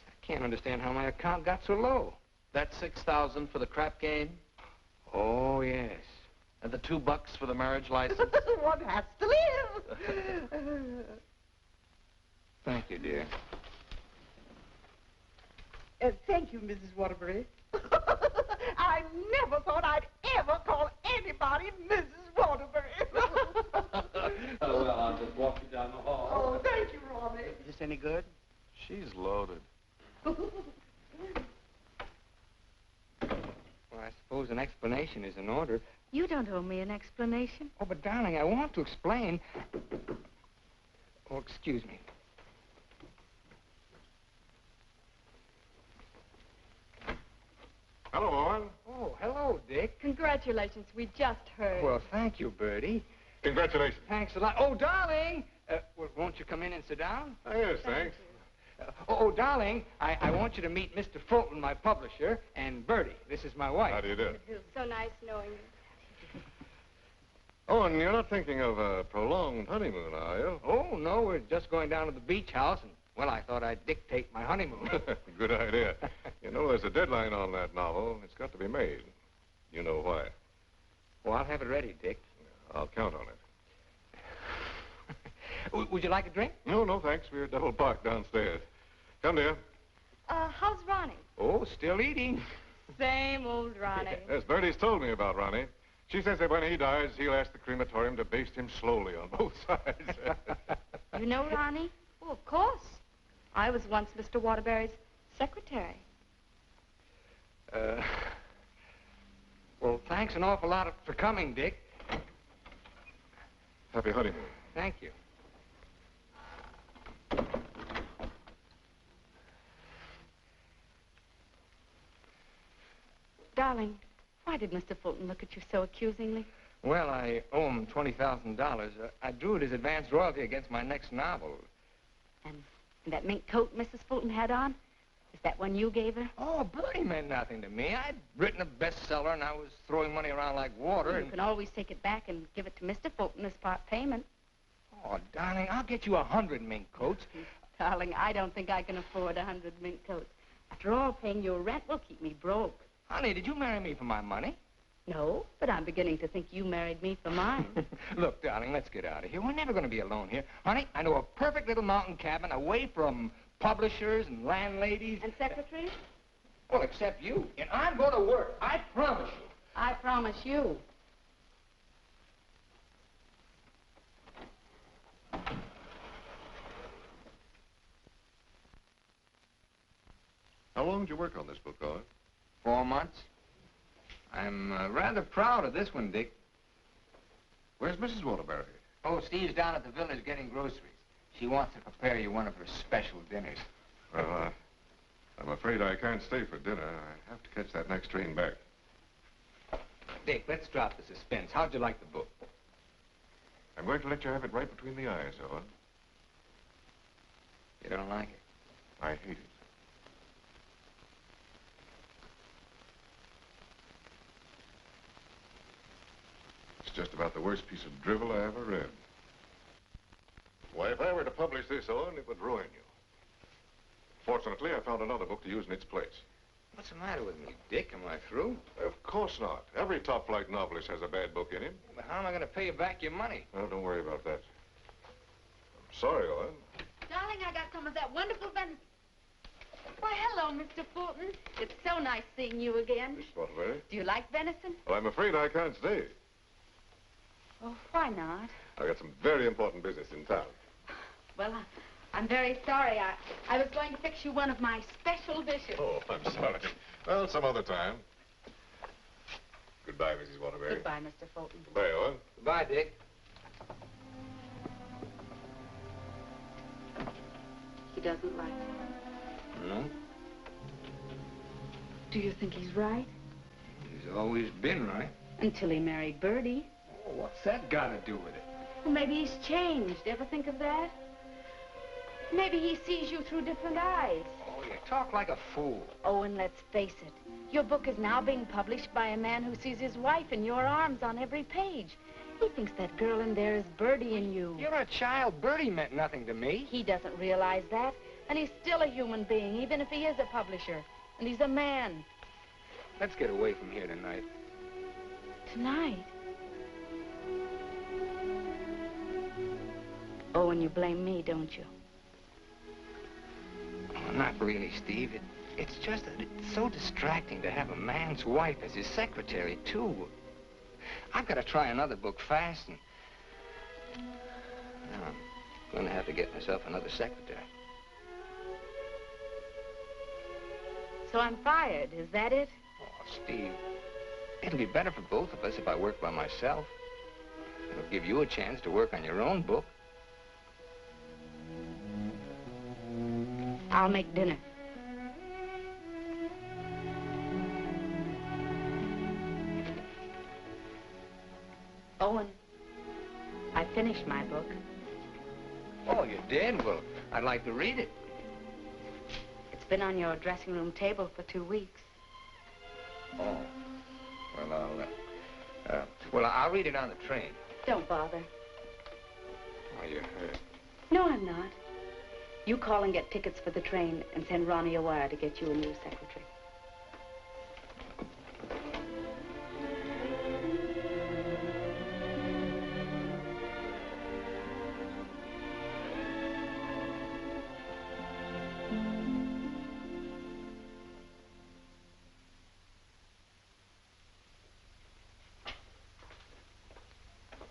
I can't understand how my account got so low. That $6,000 for the crap game? Oh, yes. And the $2 for the marriage license? One has to live. Thank you, dear. Thank you, Mrs. Waterbury. I never thought I'd ever call anybody Mrs. Waterbury. Well, I'll just walk you down the hall. Oh, thank you, Ronnie. Is this any good? She's loaded. Well, I suppose an explanation is in order. You don't owe me an explanation. Oh, but darling, I want to explain. Oh, excuse me. Hello, Owen. Oh, hello, Dick. Congratulations. We just heard. Well, thank you, Bertie. Congratulations. Thanks a lot. Oh, darling! Won't you come in and sit down? Oh, yes, thanks. Darling, I want you to meet Mr. Fulton, my publisher, and Bertie. This is my wife. How do you do? So nice knowing you. Owen, you're not thinking of a prolonged honeymoon, are you? Oh, no, we're just going down to the beach house, and, well, I thought I'd dictate my honeymoon. Good idea. You know, there's a deadline on that novel. It's got to be made. You know why. Well, I'll have it ready, Dick. I'll count on it. Would you like a drink? No, no, thanks. We're double parked downstairs. Come, dear. How's Ronnie? Oh, still eating. Same old Ronnie. Yes, Bertie's told me about Ronnie. She says that when he dies, he'll ask the crematorium to baste him slowly on both sides. You know Ronnie? Oh, of course. I was once Mr. Waterbury's secretary. Well, thanks an awful lot for coming, Dick. Happy honeymoon. Thank you. Darling, why did Mr. Fulton look at you so accusingly? Well, I owe him $20,000. I drew it as advance royalty against my next novel. And that mink coat Mrs. Fulton had on? Is that one you gave her? Oh, Bertie meant nothing to me. I'd written a bestseller, and I was throwing money around like water. You can always take it back and give it to Mr. Fulton as part payment. Oh, darling, I'll get you 100 mink coats. Darling, I don't think I can afford 100 mink coats. After all, paying your rent will keep me broke. Honey, did you marry me for my money? No, but I'm beginning to think you married me for mine. Look, darling, let's get out of here. We're never going to be alone here. Honey, I know a perfect little mountain cabin away from publishers and landladies. And secretaries? Well, except you. And I'm going to work. I promise you. I promise you. How long did you work on this book, Owen? 4 months. I'm rather proud of this one, Dick. Where's Mrs. Waterbury? Oh, Steve's down at the village getting groceries. She wants to prepare you one of her special dinners. Well, I'm afraid I can't stay for dinner. I have to catch that next train back. Dick, let's drop the suspense. How'd you like the book? I'm going to let you have it right between the eyes, Owen. You don't like it? I hate it. It's just about the worst piece of drivel I ever read. Why, if I were to publish this, Owen, it would ruin you. Fortunately, I found another book to use in its place. What's the matter with me, Dick? Am I through? Of course not. Every top-flight novelist has a bad book in him. But how am I going to pay you back your money? Oh, don't worry about that. I'm sorry, Owen. Darling, I got some of that wonderful venison. Why, hello, Mr. Fulton. It's so nice seeing you again. Miss Waterbury? Do you like venison? Well, I'm afraid I can't stay. Oh, why not? I've got some very important business in town. Well, I'm very sorry. I was going to fix you one of my special dishes. Oh, I'm sorry. Well, some other time. Goodbye, Mrs. Waterbury. Goodbye, Mr. Fulton. Goodbye, Owen. Goodbye, Dick. He doesn't like me. No? Do you think he's right? He's always been right. Until he married Bertie. Oh, what's that got to do with it? Well, maybe he's changed. Ever think of that? Maybe he sees you through different eyes. Oh, you talk like a fool. Owen, let's face it. Your book is now being published by a man who sees his wife in your arms on every page. He thinks that girl in there is Bertie in you. You're a child. Bertie meant nothing to me. He doesn't realize that. And he's still a human being, even if he is a publisher. And he's a man. Let's get away from here tonight. Tonight? Owen, you blame me, don't you? Oh, not really, Steve. It's just that it's so distracting to have a man's wife as his secretary, too. I've got to try another book fast, and now I'm going to have to get myself another secretary. So I'm fired, is that it? Oh, Steve, it'll be better for both of us if I work by myself. It'll give you a chance to work on your own book. I'll make dinner. Owen, I finished my book. Oh, you did? Well, I'd like to read it. It's been on your dressing room table for 2 weeks. Oh. Well, I'll read it on the train. Don't bother. Are you hurt? No, I'm not. You call and get tickets for the train and send Ronnie a wire to get you a new secretary.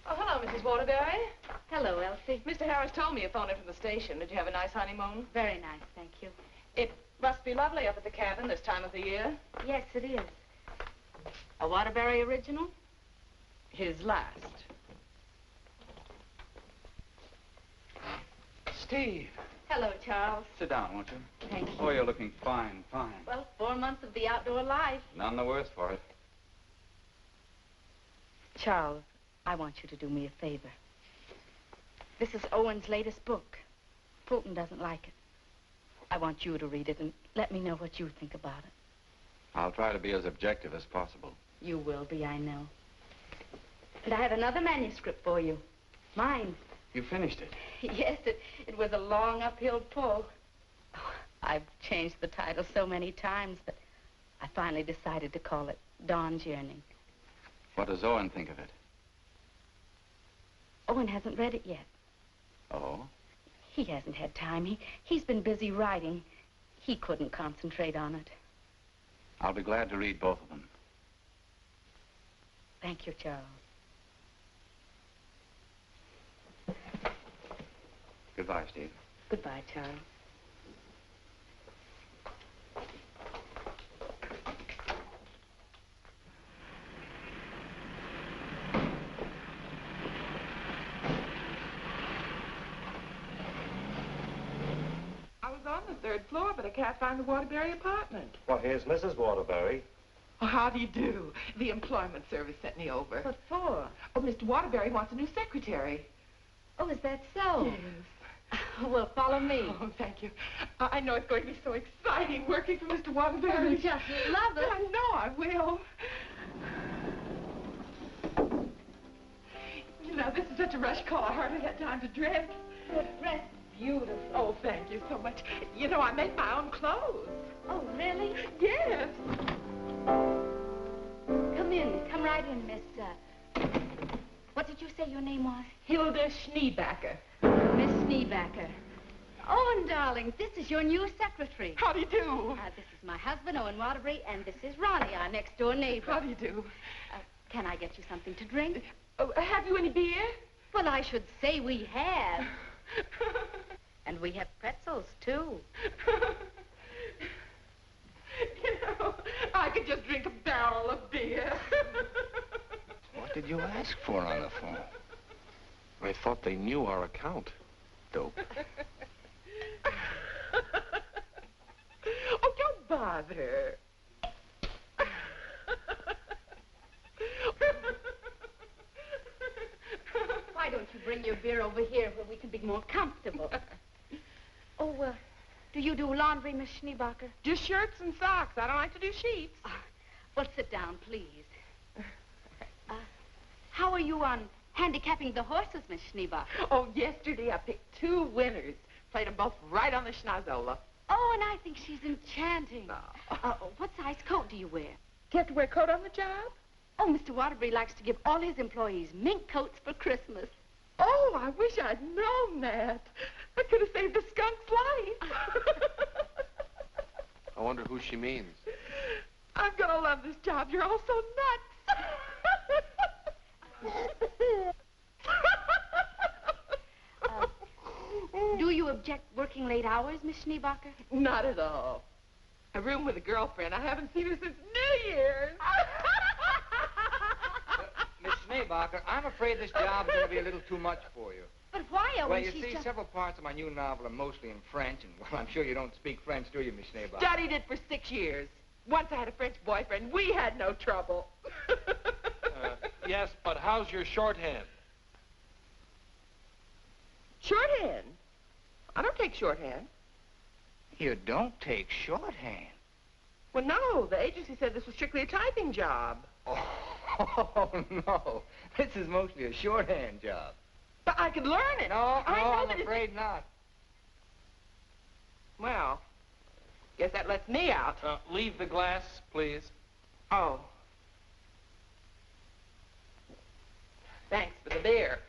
Oh, hello, Mrs. Waterbury. Hello, Elsie. Mr. Harris told me you phoned in from the station. Did you have a nice honeymoon? Very nice, thank you. It must be lovely up at the cabin this time of the year. Yes, it is. A Waterbury original? His last. Steve. Hello, Charles. Sit down, won't you? Thank you. Oh, you're looking fine, fine. Well, 4 months of the outdoor life. None the worse for it. Charles, I want you to do me a favor. This is Owen's latest book. Fulton doesn't like it. I want you to read it and let me know what you think about it. I'll try to be as objective as possible. You will be, I know. And I have another manuscript for you. Mine. You finished it? Yes, it was a long uphill pull. Oh, I've changed the title so many times, but I finally decided to call it Dawn's Yearning. What does Owen think of it? Owen hasn't read it yet. Oh? He hasn't had time. He's been busy writing. He couldn't concentrate on it. I'll be glad to read both of them. Thank you, Charles. Goodbye, Steve. Goodbye, Charles. I was on the 3rd floor, but I can't find the Waterbury apartment. Well, here's Mrs. Waterbury. Oh, how do you do? The employment service sent me over. What for? Oh, Mr. Waterbury wants a new secretary. Oh, is that so? Yes. Well, follow me. Oh, thank you. I know it's going to be so exciting working for Mr. Waterbury. Oh, just love it. I know I will. You know, this is such a rush call. I hardly had time to dress. Your dress beautiful. Oh, thank you so much. You know, I make my own clothes. Oh, really? Yes. Come in. Come right in, Miss, what did you say your name was? Hilda Schneebacker. Miss Schneebacker. Owen, darling, this is your new secretary. How do you do? This is my husband, Owen Waterbury, and this is Ronnie, our next-door neighbor. How do you do? Can I get you something to drink? Have you any beer? Well, I should say we have. And we have pretzels, too. You know, I could just drink a barrel of beer. What did you ask for on the phone? I thought they knew our account. Dope. Oh, don't bother. Why don't you bring your beer over here where we can be more comfortable? Oh, do you do laundry, Miss Schneebacher? Just shirts and socks. I don't like to do sheets. Well, sit down, please. How are you on handicapping the horses, Miss Schneebacher? Oh, yesterday I picked 2 winners. Played them both right on the schnozola. Oh, and I think she's enchanting. What size coat do you wear? Do you have to wear a coat on the job? Oh, Mr. Waterbury likes to give all his employees mink coats for Christmas. Oh, I wish I'd known that. I could have saved a skunk's life. I wonder who she means. I'm gonna love this job. You're all so nuts. Do you object working late hours, Miss Schneebacher? Not at all. A room with a girlfriend. I haven't seen her since New Year's. Miss Schneebacher, I'm afraid this job's going to be a little too much for you. But why, Owen? Well, you see, several parts of my new novel are mostly in French, and, well, I'm sure you don't speak French, do you, Miss Schneebacher? Studied it for 6 years. Once I had a French boyfriend. We had no trouble. Yes, but how's your shorthand? Shorthand? I don't take shorthand. You don't take shorthand? Well, no. The agency said this was strictly a typing job. Oh, no. This is mostly a shorthand job. But I could learn it. I'm afraid not. Well, guess that lets me out. Leave the glass, please. Oh. Thanks for the beer.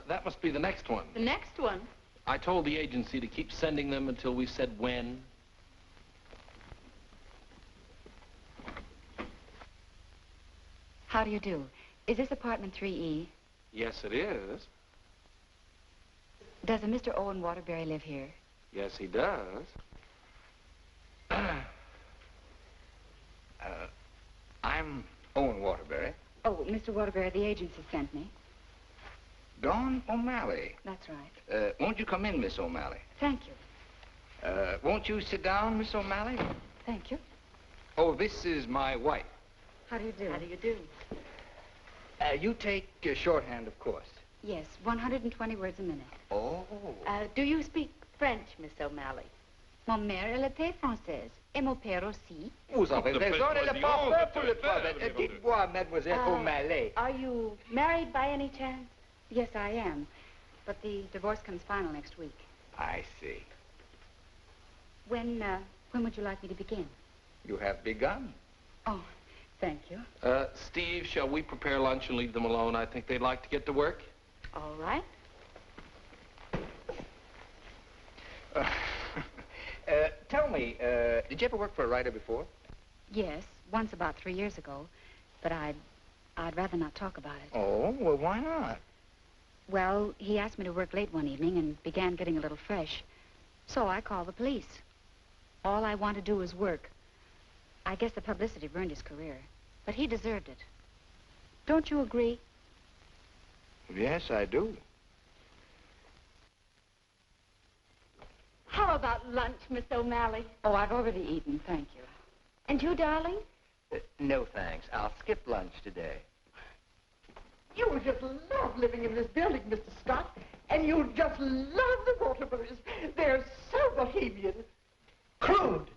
That must be the next one. The next one? I told the agency to keep sending them until we said when. How do you do? Is this apartment 3E? Yes, it is. Does a Mr. Owen Waterbury live here? Yes, he does. I'm Owen Waterbury. Oh, Mr. Waterbury, the agency sent me. Dawn O'Malley. That's right. Won't you come in, Miss O'Malley? Thank you. Won't you sit down, Miss O'Malley? Thank you. Oh, this is my wife. How do you do? How do you do? You take shorthand, of course. Yes, 120 words a minute. Oh. Do you speak French, Miss O'Malley? Mon mère, elle était française. Et mon père aussi. Vous avez raison, elle n'est pas faite pour le travail. Dites-moi, Mademoiselle O'Malley. Are you married by any chance? Yes, I am. But the divorce comes final next week. I see. When would you like me to begin? You have begun. Oh, thank you. Steve, shall we prepare lunch and leave them alone? I think they'd like to get to work. All right. Tell me, did you ever work for a writer before? Yes, once about 3 years ago. But I'd rather not talk about it. Oh, well, why not? Well, he asked me to work late one evening and began getting a little fresh. So I called the police. All I want to do is work. I guess the publicity ruined his career. But he deserved it. Don't you agree? Yes, I do. How about lunch, Miss O'Malley? Oh, I've already eaten, thank you. And you, darling? No, thanks. I'll skip lunch today. You will just love living in this building, Mr. Scott. And you'll just love the Waterburys. They're so bohemian. Crude.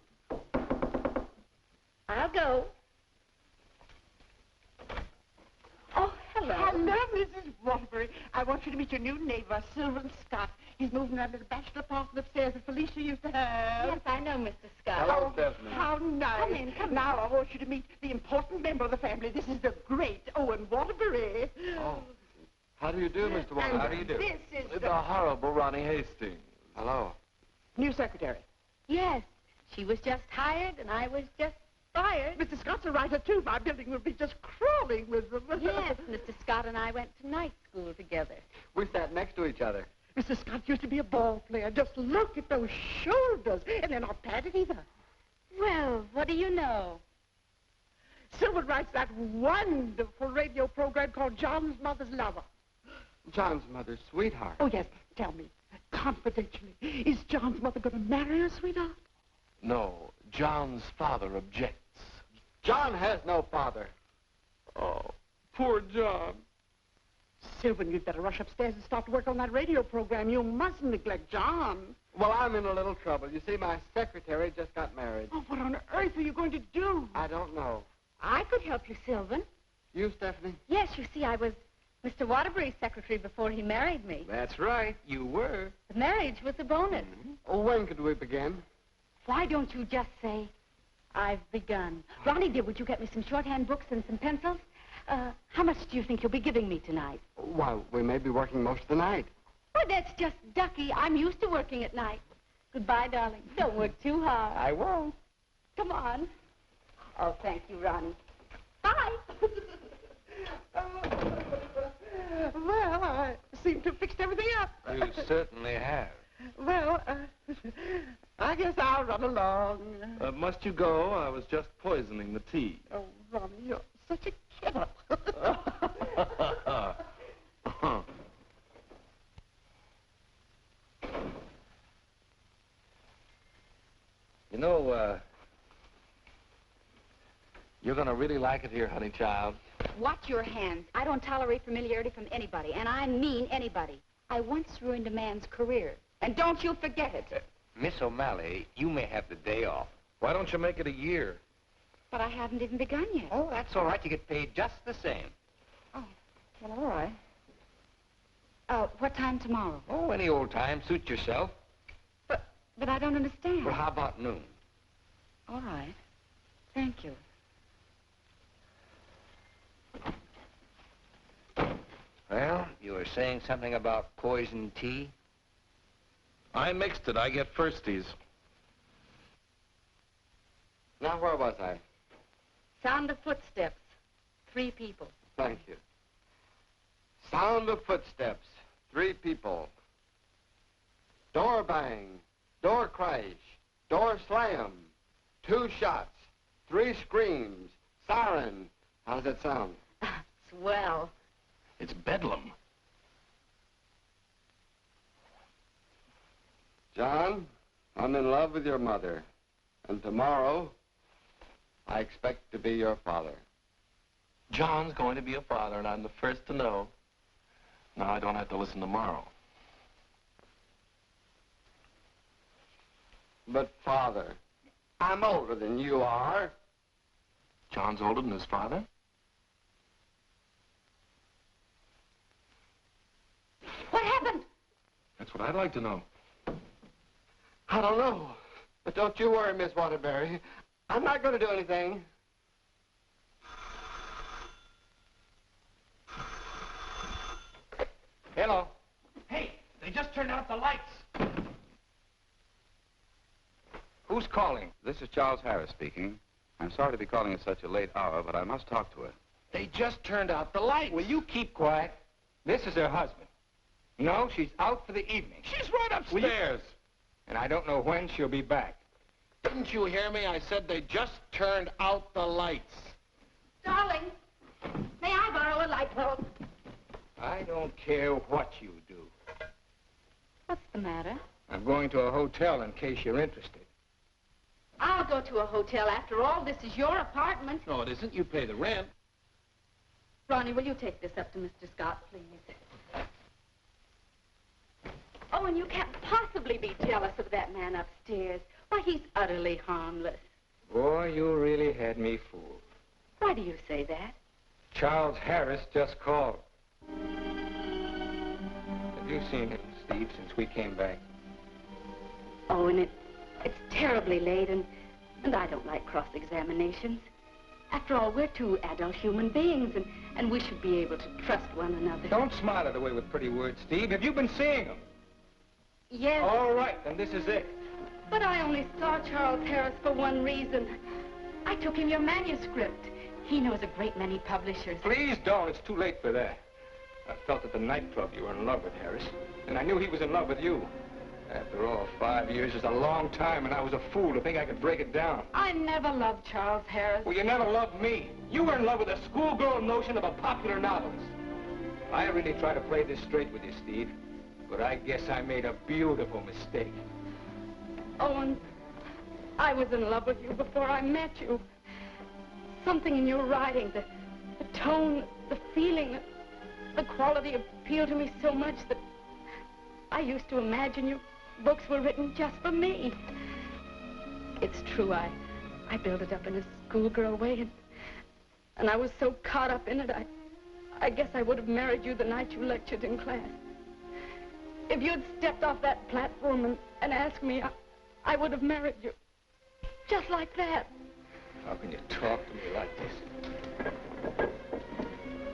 I'll go. Oh, hello. Hello, Mrs. Waterbury. I want you to meet your new neighbor, Sylvan Scott. He's moving that little bachelor apartment upstairs that Felicia used to have. Yes, I know, Mr. Scott. Hello, Stephanie. How nice. Come in, come in. Now I want you to meet the important member of the family. This is the great Owen Waterbury. Oh. How do you do, Mr. Waterbury? And How do you do? This is The horrible Ronnie Hastings. Hello. new secretary. Yes, she was just hired and I was just fired. Mr. Scott's a writer, too. My building will be just crawling with them. Yes, Mr. Scott and I went to night school together. We sat next to each other. Mr. Scott used to be a ball player. Just look at those shoulders. And they're not padded either. Well, what do you know? Sylvan writes that wonderful radio program called John's Mother's Lover. John's mother's sweetheart. Oh, yes. Tell me, confidentially, is John's mother going to marry her, sweetheart? No, John's father objects. John has no father. Oh, poor John. Sylvan, you'd better rush upstairs and start to work on that radio program. You mustn't neglect John. Well, I'm in a little trouble. You see, my secretary just got married. Oh, what on earth are you going to do? I don't know. I could help you, Sylvan. You, Stephanie? Yes, you see, I was Mr. Waterbury's secretary before he married me. That's right, you were. The marriage was a bonus. Mm-hmm. Oh, when could we begin? Why don't you just say, I've begun? Ronnie, dear, would you get me some shorthand books and some pencils? How much do you think you'll be giving me tonight? Why, we may be working most of the night. Oh, that's just ducky. I'm used to working at night. Goodbye, darling. Don't work too hard. I won't. Come on. Oh, thank you, Ronnie. Bye. Well, I seem to have fixed everything up. You certainly have. Well, I guess I'll run along. Must you go? I was just poisoning the tea. Oh, Ronnie, you're such a kidder. You know, you're going to really like it here, honey child. Watch your hands. I don't tolerate familiarity from anybody, and I mean anybody. I once ruined a man's career, and don't you forget it. Miss O'Malley, you may have the day off. Why don't you make it a year? But I haven't even begun yet. Oh, that's all right. You get paid just the same. Oh, well, all right. What time tomorrow? Oh, any old time. Suit yourself. But I don't understand. Well, how about noon? All right. Thank you. Well, you were saying something about poison tea? I mixed it. I get firsties. Now, where was I? Sound of footsteps. 3 people. Thank you. Sound of footsteps. 3 people. Door bang. Door crash. Door slam. 2 shots. 3 screams. Siren. How does that sound? Swell. It's bedlam. John, I'm in love with your mother. And tomorrow, I expect to be your father. John's going to be a father, and I'm the first to know. Now I don't have to listen tomorrow. But, Father, I'm older than you are. John's older than his father? What happened? That's what I'd like to know. I don't know. But don't you worry, Miss Waterbury. I'm not going to do anything. Hello. Hey, they just turned out the lights. Who's calling? This is Charles Harris speaking. I'm sorry to be calling at such a late hour, but I must talk to her. They just turned out the lights. Will you keep quiet? This is her husband. No, she's out for the evening. She's right upstairs. And I don't know when she'll be back. Didn't you hear me? I said they just turned out the lights. Darling, may I borrow a light bulb? I don't care what you do. What's the matter? I'm going to a hotel in case you're interested. I'll go to a hotel. After all, this is your apartment. No, it isn't. You pay the rent. Ronnie, will you take this up to Mr. Scott, please? Oh, and you can't possibly be jealous of that man upstairs. Why, he's utterly harmless. Boy, you really had me fooled. Why do you say that? Charles Harris just called. Have you seen him, Steve, since we came back? Oh, and it's terribly late, and I don't like cross-examinations. After all, we're two adult human beings, and we should be able to trust one another. Don't smile it away with pretty words, Steve. Have you been seeing him? Yes. All right, then this is it. But I only saw Charles Harris for one reason. I took him your manuscript. He knows a great many publishers. Please don't. It's too late for that. I felt at the nightclub you were in love with Harris, and I knew he was in love with you. After all, 5 years is a long time, and I was a fool to think I could break it down. I never loved Charles Harris. Well, you never loved me. You were in love with a schoolgirl notion of a popular novelist. I really try to play this straight with you, Steve, but I guess I made a beautiful mistake. Owen, I was in love with you before I met you. Something in your writing, the tone, the feeling, the quality appealed to me so much that I used to imagine your books were written just for me. It's true, I built it up in a schoolgirl way, and I was so caught up in it, I guess I would have married you the night you lectured in class. If you'd stepped off that platform and asked me, I would have married you. Just like that. How can you talk to me like this?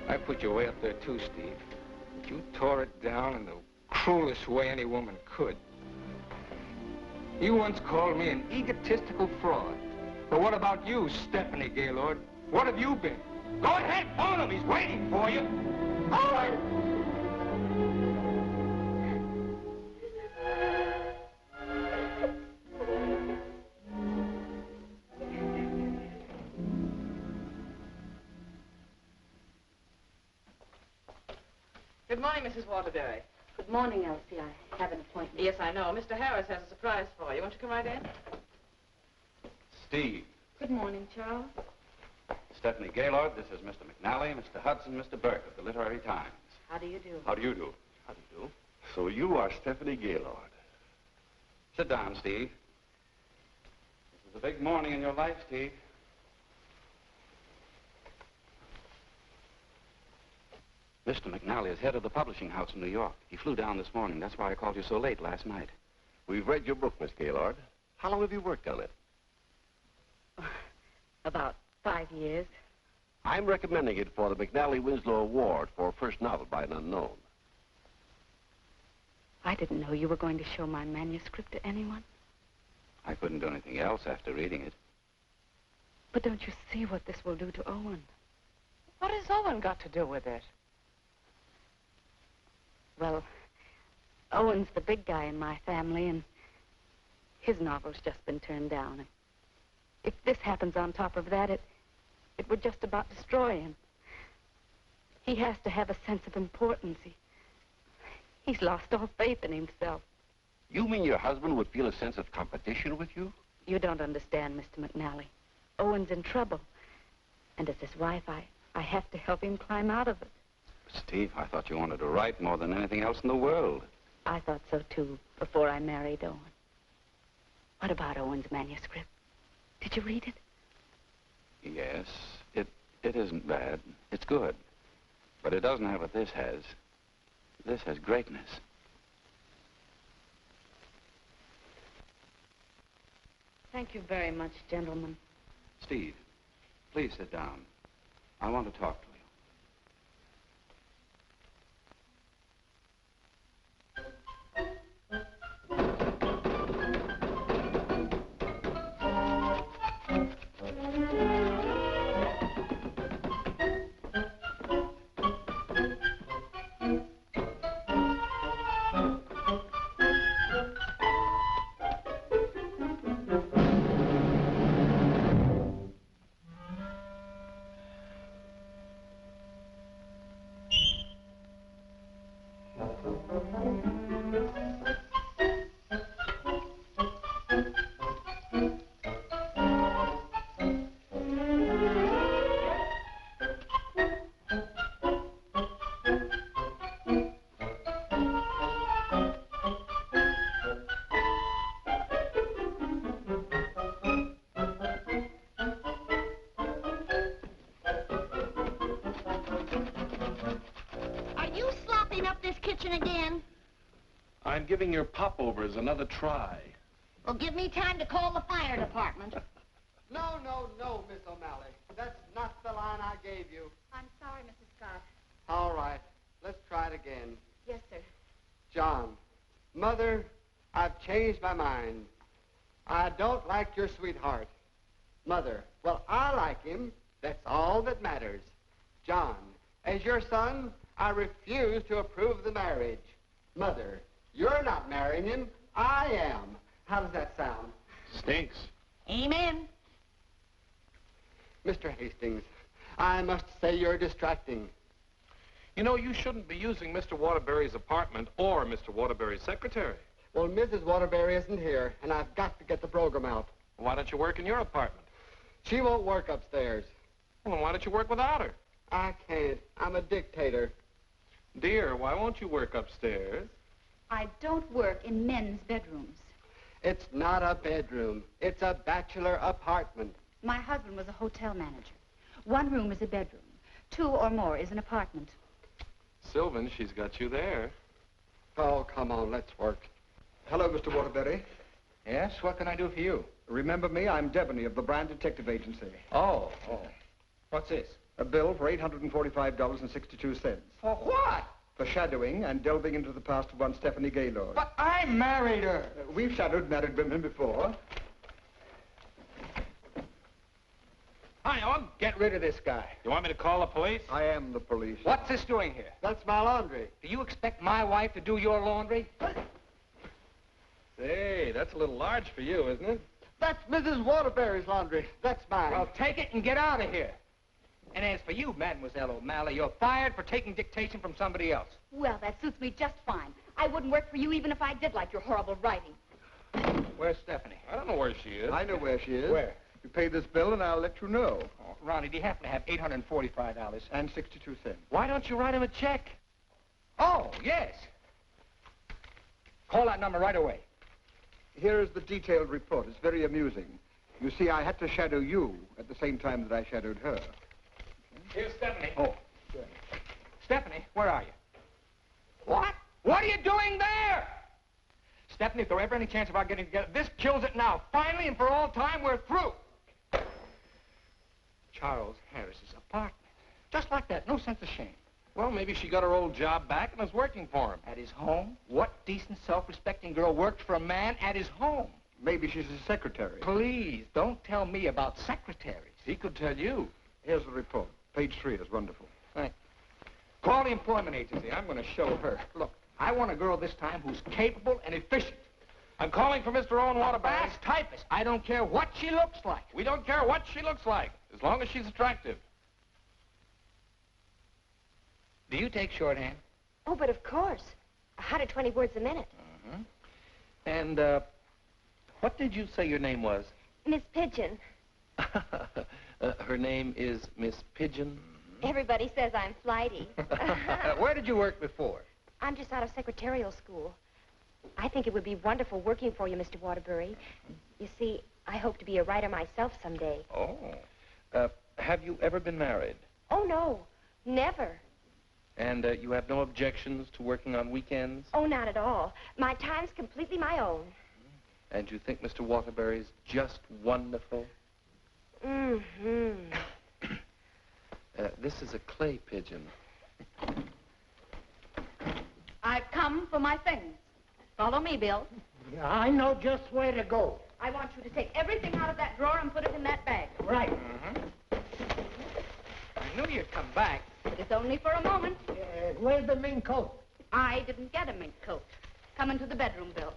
I put you way up there too, Steve. But you tore it down in the cruelest way any woman could. You once called me an egotistical fraud. But what about you, Stephanie Gaylord? What have you been? Go ahead, phone him. He's waiting for you. Owen! Good morning, Mrs. Waterbury. Good morning, Elsie. I have an appointment. Yes, I know. Mr. Harris has a surprise for you. Won't you come right in? Steve. Good morning, Charles. Stephanie Gaylord, this is Mr. McNally, Mr. Hudson, Mr. Burke of the Literary Times. How do you do? How do you do? How do you do? So you are Stephanie Gaylord. Sit down, Steve. This is a big morning in your life, Steve. Mr. McNally is head of the publishing house in New York. He flew down this morning. That's why I called you so late last night. We've read your book, Miss Gaylord. How long have you worked on it? About 5 years. I'm recommending it for the McNally-Winslow Award for first novel by an unknown. I didn't know you were going to show my manuscript to anyone. I couldn't do anything else after reading it. But don't you see what this will do to Owen? What has Owen got to do with it? Well, Owen's the big guy in my family, and his novel's just been turned down. If this happens on top of that, it would just about destroy him. He has to have a sense of importance. He's lost all faith in himself. You mean your husband would feel a sense of competition with you? You don't understand, Mr. McNally. Owen's in trouble. And as his wife, I have to help him climb out of it. Steve, I thought you wanted to write more than anything else in the world. I thought so, too, before I married Owen. What about Owen's manuscript? Did you read it? Yes, it isn't bad. It's good. But it doesn't have what this has. This has greatness. Thank you very much, gentlemen. Steve, please sit down. I want to talk to you. Again? I'm giving your popovers another try. Well, give me time to call the fire department. No, Miss O'Malley. That's not the line I gave you. I'm sorry, Mrs. Scott. All right. Let's try it again. Yes, sir. John, Mother, I've changed my mind. I don't like your sweetheart. Mother, well, I like him. That's all that matters. John, as your son, I refuse to approve of the marriage. Mother, you're not marrying him. I am. How does that sound? Stinks. Amen. Mr. Hastings, I must say you're distracting. You know, you shouldn't be using Mr. Waterbury's apartment or Mr. Waterbury's secretary. Well, Mrs. Waterbury isn't here, and I've got to get the program out. Why don't you work in your apartment? She won't work upstairs. Well, then why don't you work without her? I can't. I'm a dictator. Dear, why won't you work upstairs? I don't work in men's bedrooms. It's not a bedroom. It's a bachelor apartment. My husband was a hotel manager. One room is a bedroom. Two or more is an apartment. Sylvan, she's got you there. Oh, come on, let's work. Hello, Mr. Waterbury. Yes, what can I do for you? Remember me? I'm Devaney of the Brand Detective Agency. Oh. What's this? A bill for $845.62. For what? For shadowing and delving into the past of one Stephanie Gaylord. But I married her. We've shadowed married women before. Hi, Owen. Get rid of this guy. You want me to call the police? I am the police. What's this doing here? That's my laundry. Do you expect my wife to do your laundry? Say, that's a little large for you, isn't it? That's Mrs. Waterbury's laundry. That's mine. Well, take it and get out of here. And as for you, Mademoiselle O'Malley, you're fired for taking dictation from somebody else. Well, that suits me just fine. I wouldn't work for you even if I did like your horrible writing. Where's Stephanie? I don't know where she is. I know where she is. Where? You pay this bill and I'll let you know. Oh, Ronnie, do you happen to have $845? And 62 cents. Why don't you write him a check? Oh, yes. Call that number right away. Here is the detailed report. It's very amusing. You see, I had to shadow you at the same time that I shadowed her. Here's Stephanie. Oh, good. Stephanie, where are you? What? What are you doing there? Stephanie, if there were ever any chance of our getting together, this kills it now. Finally and for all time, we're through. Charles Harris's apartment. Just like that. No sense of shame. Well, maybe she got her old job back and is working for him. At his home? What decent, self-respecting girl works for a man at his home? Maybe she's a secretary. Please, don't tell me about secretaries. He could tell you. Here's the report. Page 3 is wonderful. Thanks. Call the employment agency. I'm going to show her. Look, I want a girl this time who's capable and efficient. I'm calling for Mr. Owen Waterbury. A fast typist. I don't care what she looks like. We don't care what she looks like, as long as she's attractive. Do you take shorthand? Oh, but of course. 120 words a minute. And, What did you say your name was? Miss Pigeon. Her name is Miss Pigeon? Everybody says I'm flighty. Where did you work before? I'm just out of secretarial school. I think it would be wonderful working for you, Mr. Waterbury. You see, I hope to be a writer myself someday. Oh. Have you ever been married? Oh, no. Never. And you have no objections to working on weekends? Oh, not at all. My time's completely my own. And you think Mr. Waterbury's just wonderful? Mm-hmm. This is a clay pigeon. I've come for my things. Follow me, Bill. Yeah, I know just where to go. I want you to take everything out of that drawer and put it in that bag. Right. I knew you'd come back. It's only for a moment. Where's the mink coat? I didn't get a mink coat. Come into the bedroom, Bill.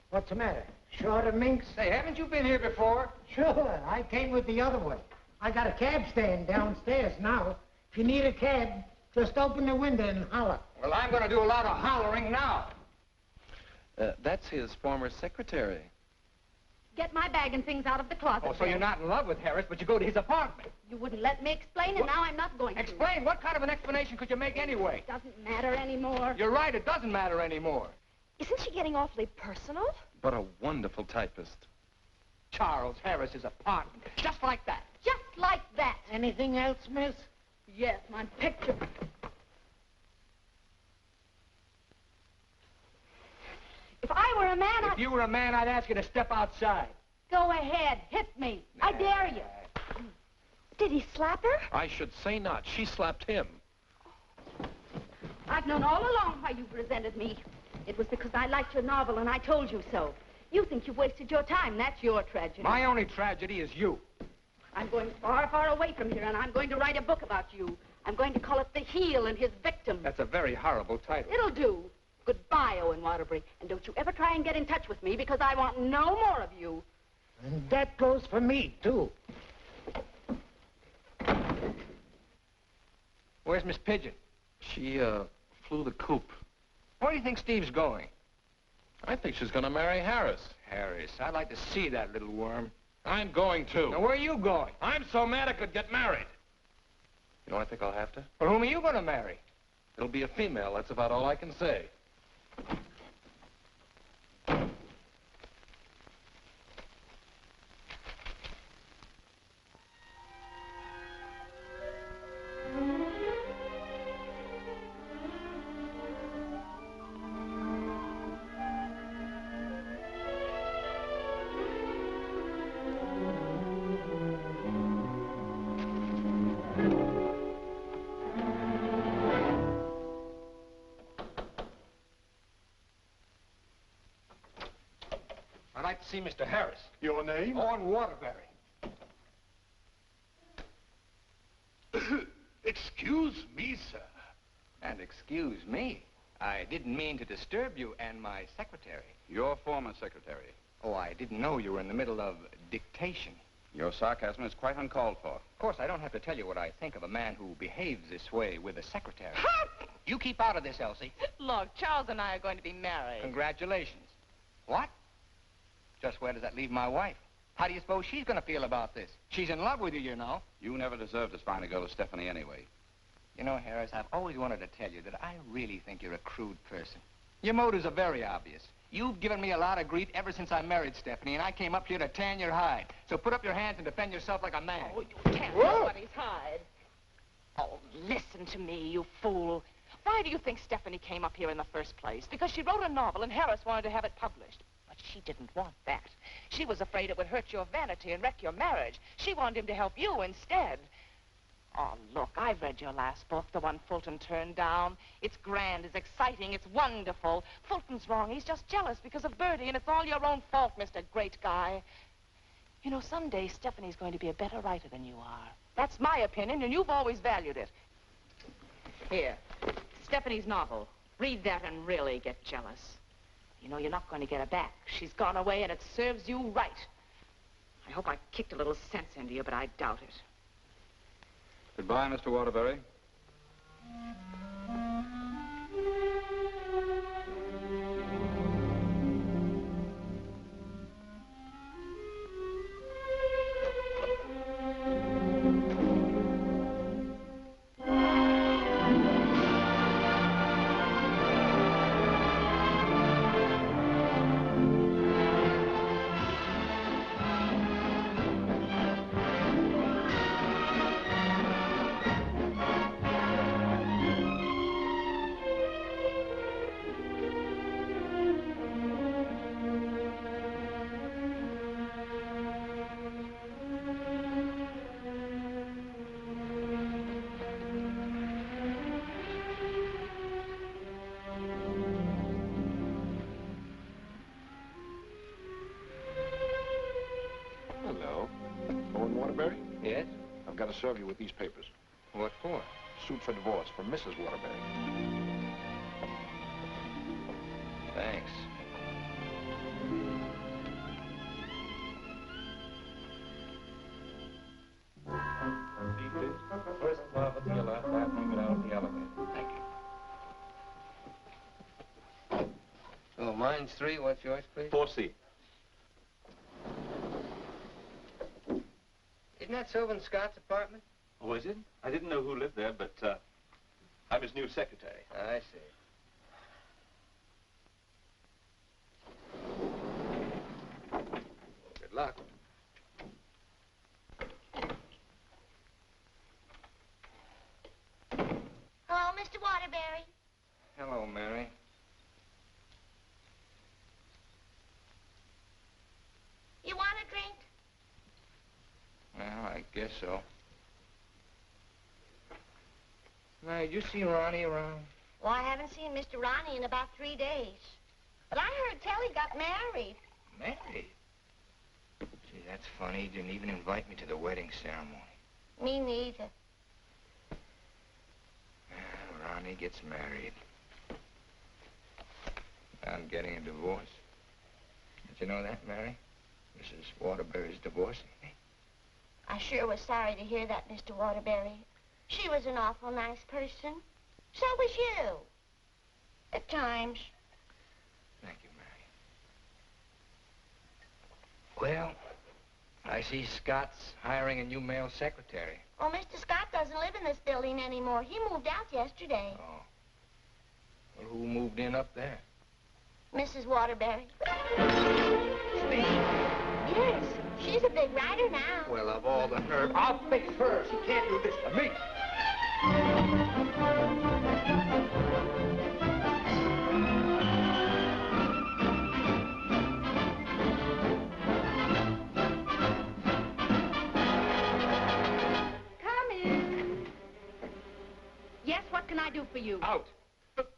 What's the matter? Short of minks? Say, haven't you been here before? Sure, I came with the other one. I got a cab stand downstairs now. If you need a cab, just open the window and holler. Well, I'm going to do a lot of hollering now. That's his former secretary. Get my bag and things out of the closet. Oh, so Bill. you're not in love with Harris, but you go to his apartment. You wouldn't let me explain, and now I'm not going to. Explain? What kind of an explanation could you make anyway? It doesn't matter anymore. You're right, it doesn't matter anymore. Isn't she getting awfully personal? But a wonderful typist. Charles Harris's apartment. Just like that. Just like that. Anything else, miss? Yes, my picture. If I were a man, If you were a man, I'd ask you to step outside. Go ahead, hit me. I dare you. Did he slap her? I should say not. She slapped him. I've known all along why you've resented me. It was because I liked your novel and I told you so. You think you've wasted your time. That's your tragedy. My only tragedy is you. I'm going far, far away from here, and I'm going to write a book about you. I'm going to call it The Heel and His Victim. That's a very horrible title. It'll do. Goodbye, Owen Waterbury. And don't you ever try and get in touch with me, because I want no more of you. And that goes for me, too. Where's Miss Pigeon? She, flew the coop. Where do you think Steve's going? I think she's going to marry Harris. Harris. I'd like to see that little worm. I'm going to. Now, where are you going? I'm so mad I could get married. You know, I think I'll have to. Well, whom are you going to marry? It'll be a female. That's about all I can say. I'd like to see Mr. Harris. Your name? Owen Waterbury. Excuse me, sir. And excuse me. I didn't mean to disturb you and my secretary. Your former secretary. Oh, I didn't know you were in the middle of dictation. Your sarcasm is quite uncalled for. Of course, I don't have to tell you what I think of a man who behaves this way with a secretary. You keep out of this, Elsie. Look, Charles and I are going to be married. Congratulations. What? Just where does that leave my wife? How do you suppose she's going to feel about this? She's in love with you, you know. You never deserved as fine a girl as Stephanie anyway. You know, Harris, I've always wanted to tell you that I really think you're a crude person. Your motives are very obvious. You've given me a lot of grief ever since I married Stephanie, and I came up here to tan your hide. So put up your hands and defend yourself like a man. Oh, you tan nobody's hide. Oh, listen to me, you fool. Why do you think Stephanie came up here in the first place? Because she wrote a novel and Harris wanted to have it published. But she didn't want that. She was afraid it would hurt your vanity and wreck your marriage. She wanted him to help you instead. Oh, look, I've read your last book, the one Fulton turned down. It's grand, it's exciting, it's wonderful. Fulton's wrong. He's just jealous because of Bertie, and it's all your own fault, Mr. Great Guy. You know, someday Stephanie's going to be a better writer than you are. That's my opinion, and you've always valued it. Here, Stephanie's novel. Read that and really get jealous. You know, you're not going to get her back. She's gone away, and it serves you right. I hope I kicked a little sense into you, but I doubt it. Goodbye, Mr. Waterbury. I've got to serve you with these papers. What for? Suit for divorce from Mrs. Waterbury. Thanks. Steve, please. First love at your left after you get out of the elevator. Thank you. Oh, mine's 3. What's yours, please? 4C. Isn't that Sylvan Scott's apartment? Oh, is it? I didn't know who lived there, but I'm his new secretary. I see. Good luck. Hello, Mr. Waterbury. Hello, Mary. You want a drink? Well, I guess so. Mary, did you see Ronnie around? Well, I haven't seen Mr. Ronnie in about 3 days. But I heard tell he got married. Married? Gee, that's funny. He didn't even invite me to the wedding ceremony. Me neither. Well, Ronnie gets married. I'm getting a divorce. Did you know that, Mary? Mrs. Waterbury's divorcing me. I sure was sorry to hear that, Mr. Waterbury. She was an awful nice person. So was you. At times. Thank you, Mary. Well, I see Scott's hiring a new male secretary. Oh, Mr. Scott doesn't live in this building anymore. He moved out yesterday. Oh. Well, who moved in up there? Mrs. Waterbury. Steve. Yes, she's a big writer now. Well, of all the nerve, I'll fix her. She can't do this to me. Come in. Yes, what can I do for you? Out.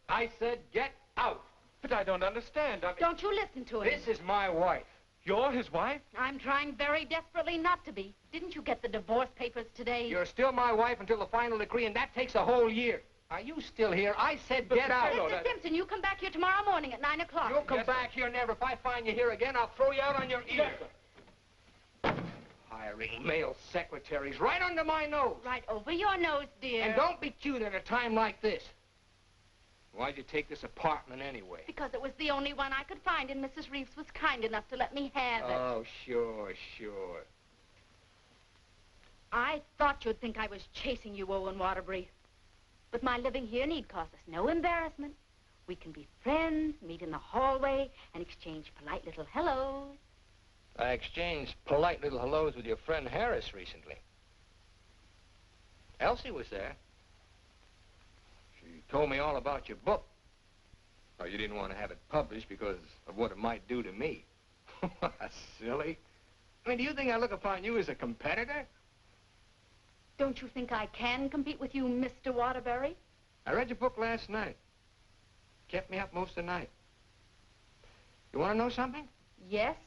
I said get out. But I don't understand. Don't you listen to him. This is my wife. You're his wife? I'm trying very desperately not to be. Didn't you get the divorce papers today? You're still my wife until the final decree, and that takes a whole year. Are you still here? I said get out. Mr. Simpson, you come back here tomorrow morning at 9 o'clock. You'll come back here never. If I find you here again, I'll throw you out on your ear. Hiring male secretaries right under my nose. Right over your nose, dear. And don't be cute at a time like this. Why'd you take this apartment anyway? Because it was the only one I could find, and Mrs. Reeves was kind enough to let me have it. Oh, sure, sure. I thought you'd think I was chasing you, Owen Waterbury. But my living here need cause us no embarrassment. We can be friends, meet in the hallway, and exchange polite little hellos. I exchanged polite little hellos with your friend Harris recently. Elsie was there. She told me all about your book. Oh, you didn't want to have it published because of what it might do to me. Silly. I mean, do you think I look upon you as a competitor? Don't you think I can compete with you, Mr. Waterbury? I read your book last night. Kept me up most of the night. You want to know something? Yes.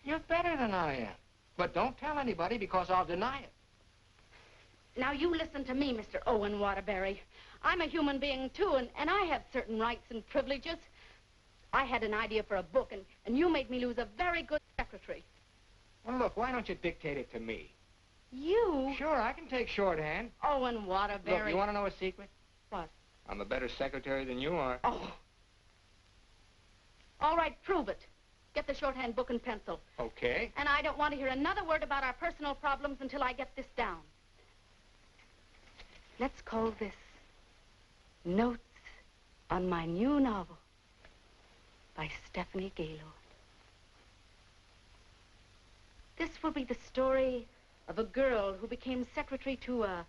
You're better than I am. But don't tell anybody because I'll deny it. Now, you listen to me, Mr. Owen Waterbury. I'm a human being, too, and I have certain rights and privileges. I had an idea for a book, and you made me lose a very good secretary. Well, look, why don't you dictate it to me? You? Sure, I can take shorthand. Owen Waterbury. Look, you want to know a secret? What? I'm a better secretary than you are. Oh. All right, prove it. Get the shorthand book and pencil. Okay. And I don't want to hear another word about our personal problems until I get this down. Let's call this Notes on My New Novel by Stephanie Gaylord. This will be the story of a girl who became secretary to a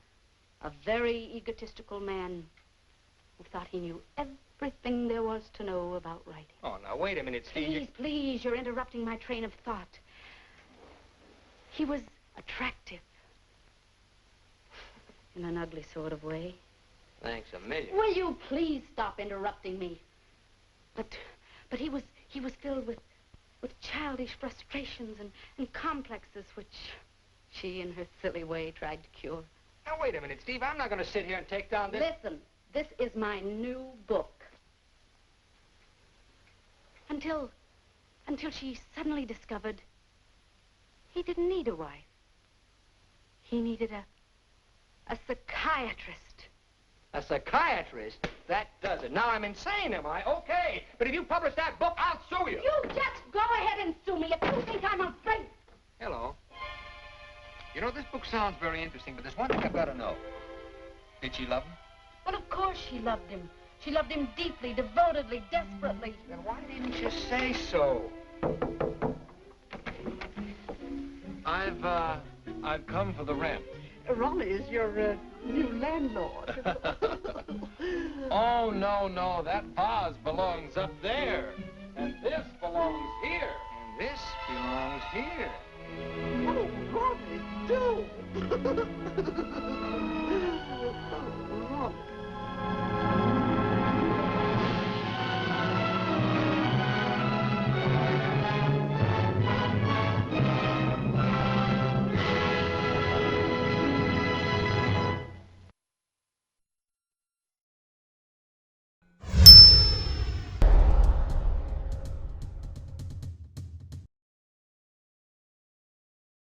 very egotistical man who thought he knew everything there was to know about writing. Oh, now, wait a minute, Steve. Please, you're interrupting my train of thought. He was attractive. In an ugly sort of way. Thanks a million. Will you please stop interrupting me? But he was filled with childish frustrations and complexes which she, in her silly way, tried to cure. Now, wait a minute, Steve. I'm not going to sit here and take down this... Listen, this is my new book. Until she suddenly discovered he didn't need a wife. He needed a psychiatrist. A psychiatrist? That does it. Now I'm insane, am I? Okay. But if you publish that book, I'll sue you. You just go ahead and sue me if you think I'm afraid. Hello. You know, this book sounds very interesting, but there's one thing I've got to know. Did she love him? Well, of course she loved him. She loved him deeply, devotedly, desperately. Then why didn't you say so? I've come for the rent. Ronnie is your new landlord. Oh, no, that vase belongs up there. And this belongs here. And this belongs here. Oh, Ronnie, do! Ronnie.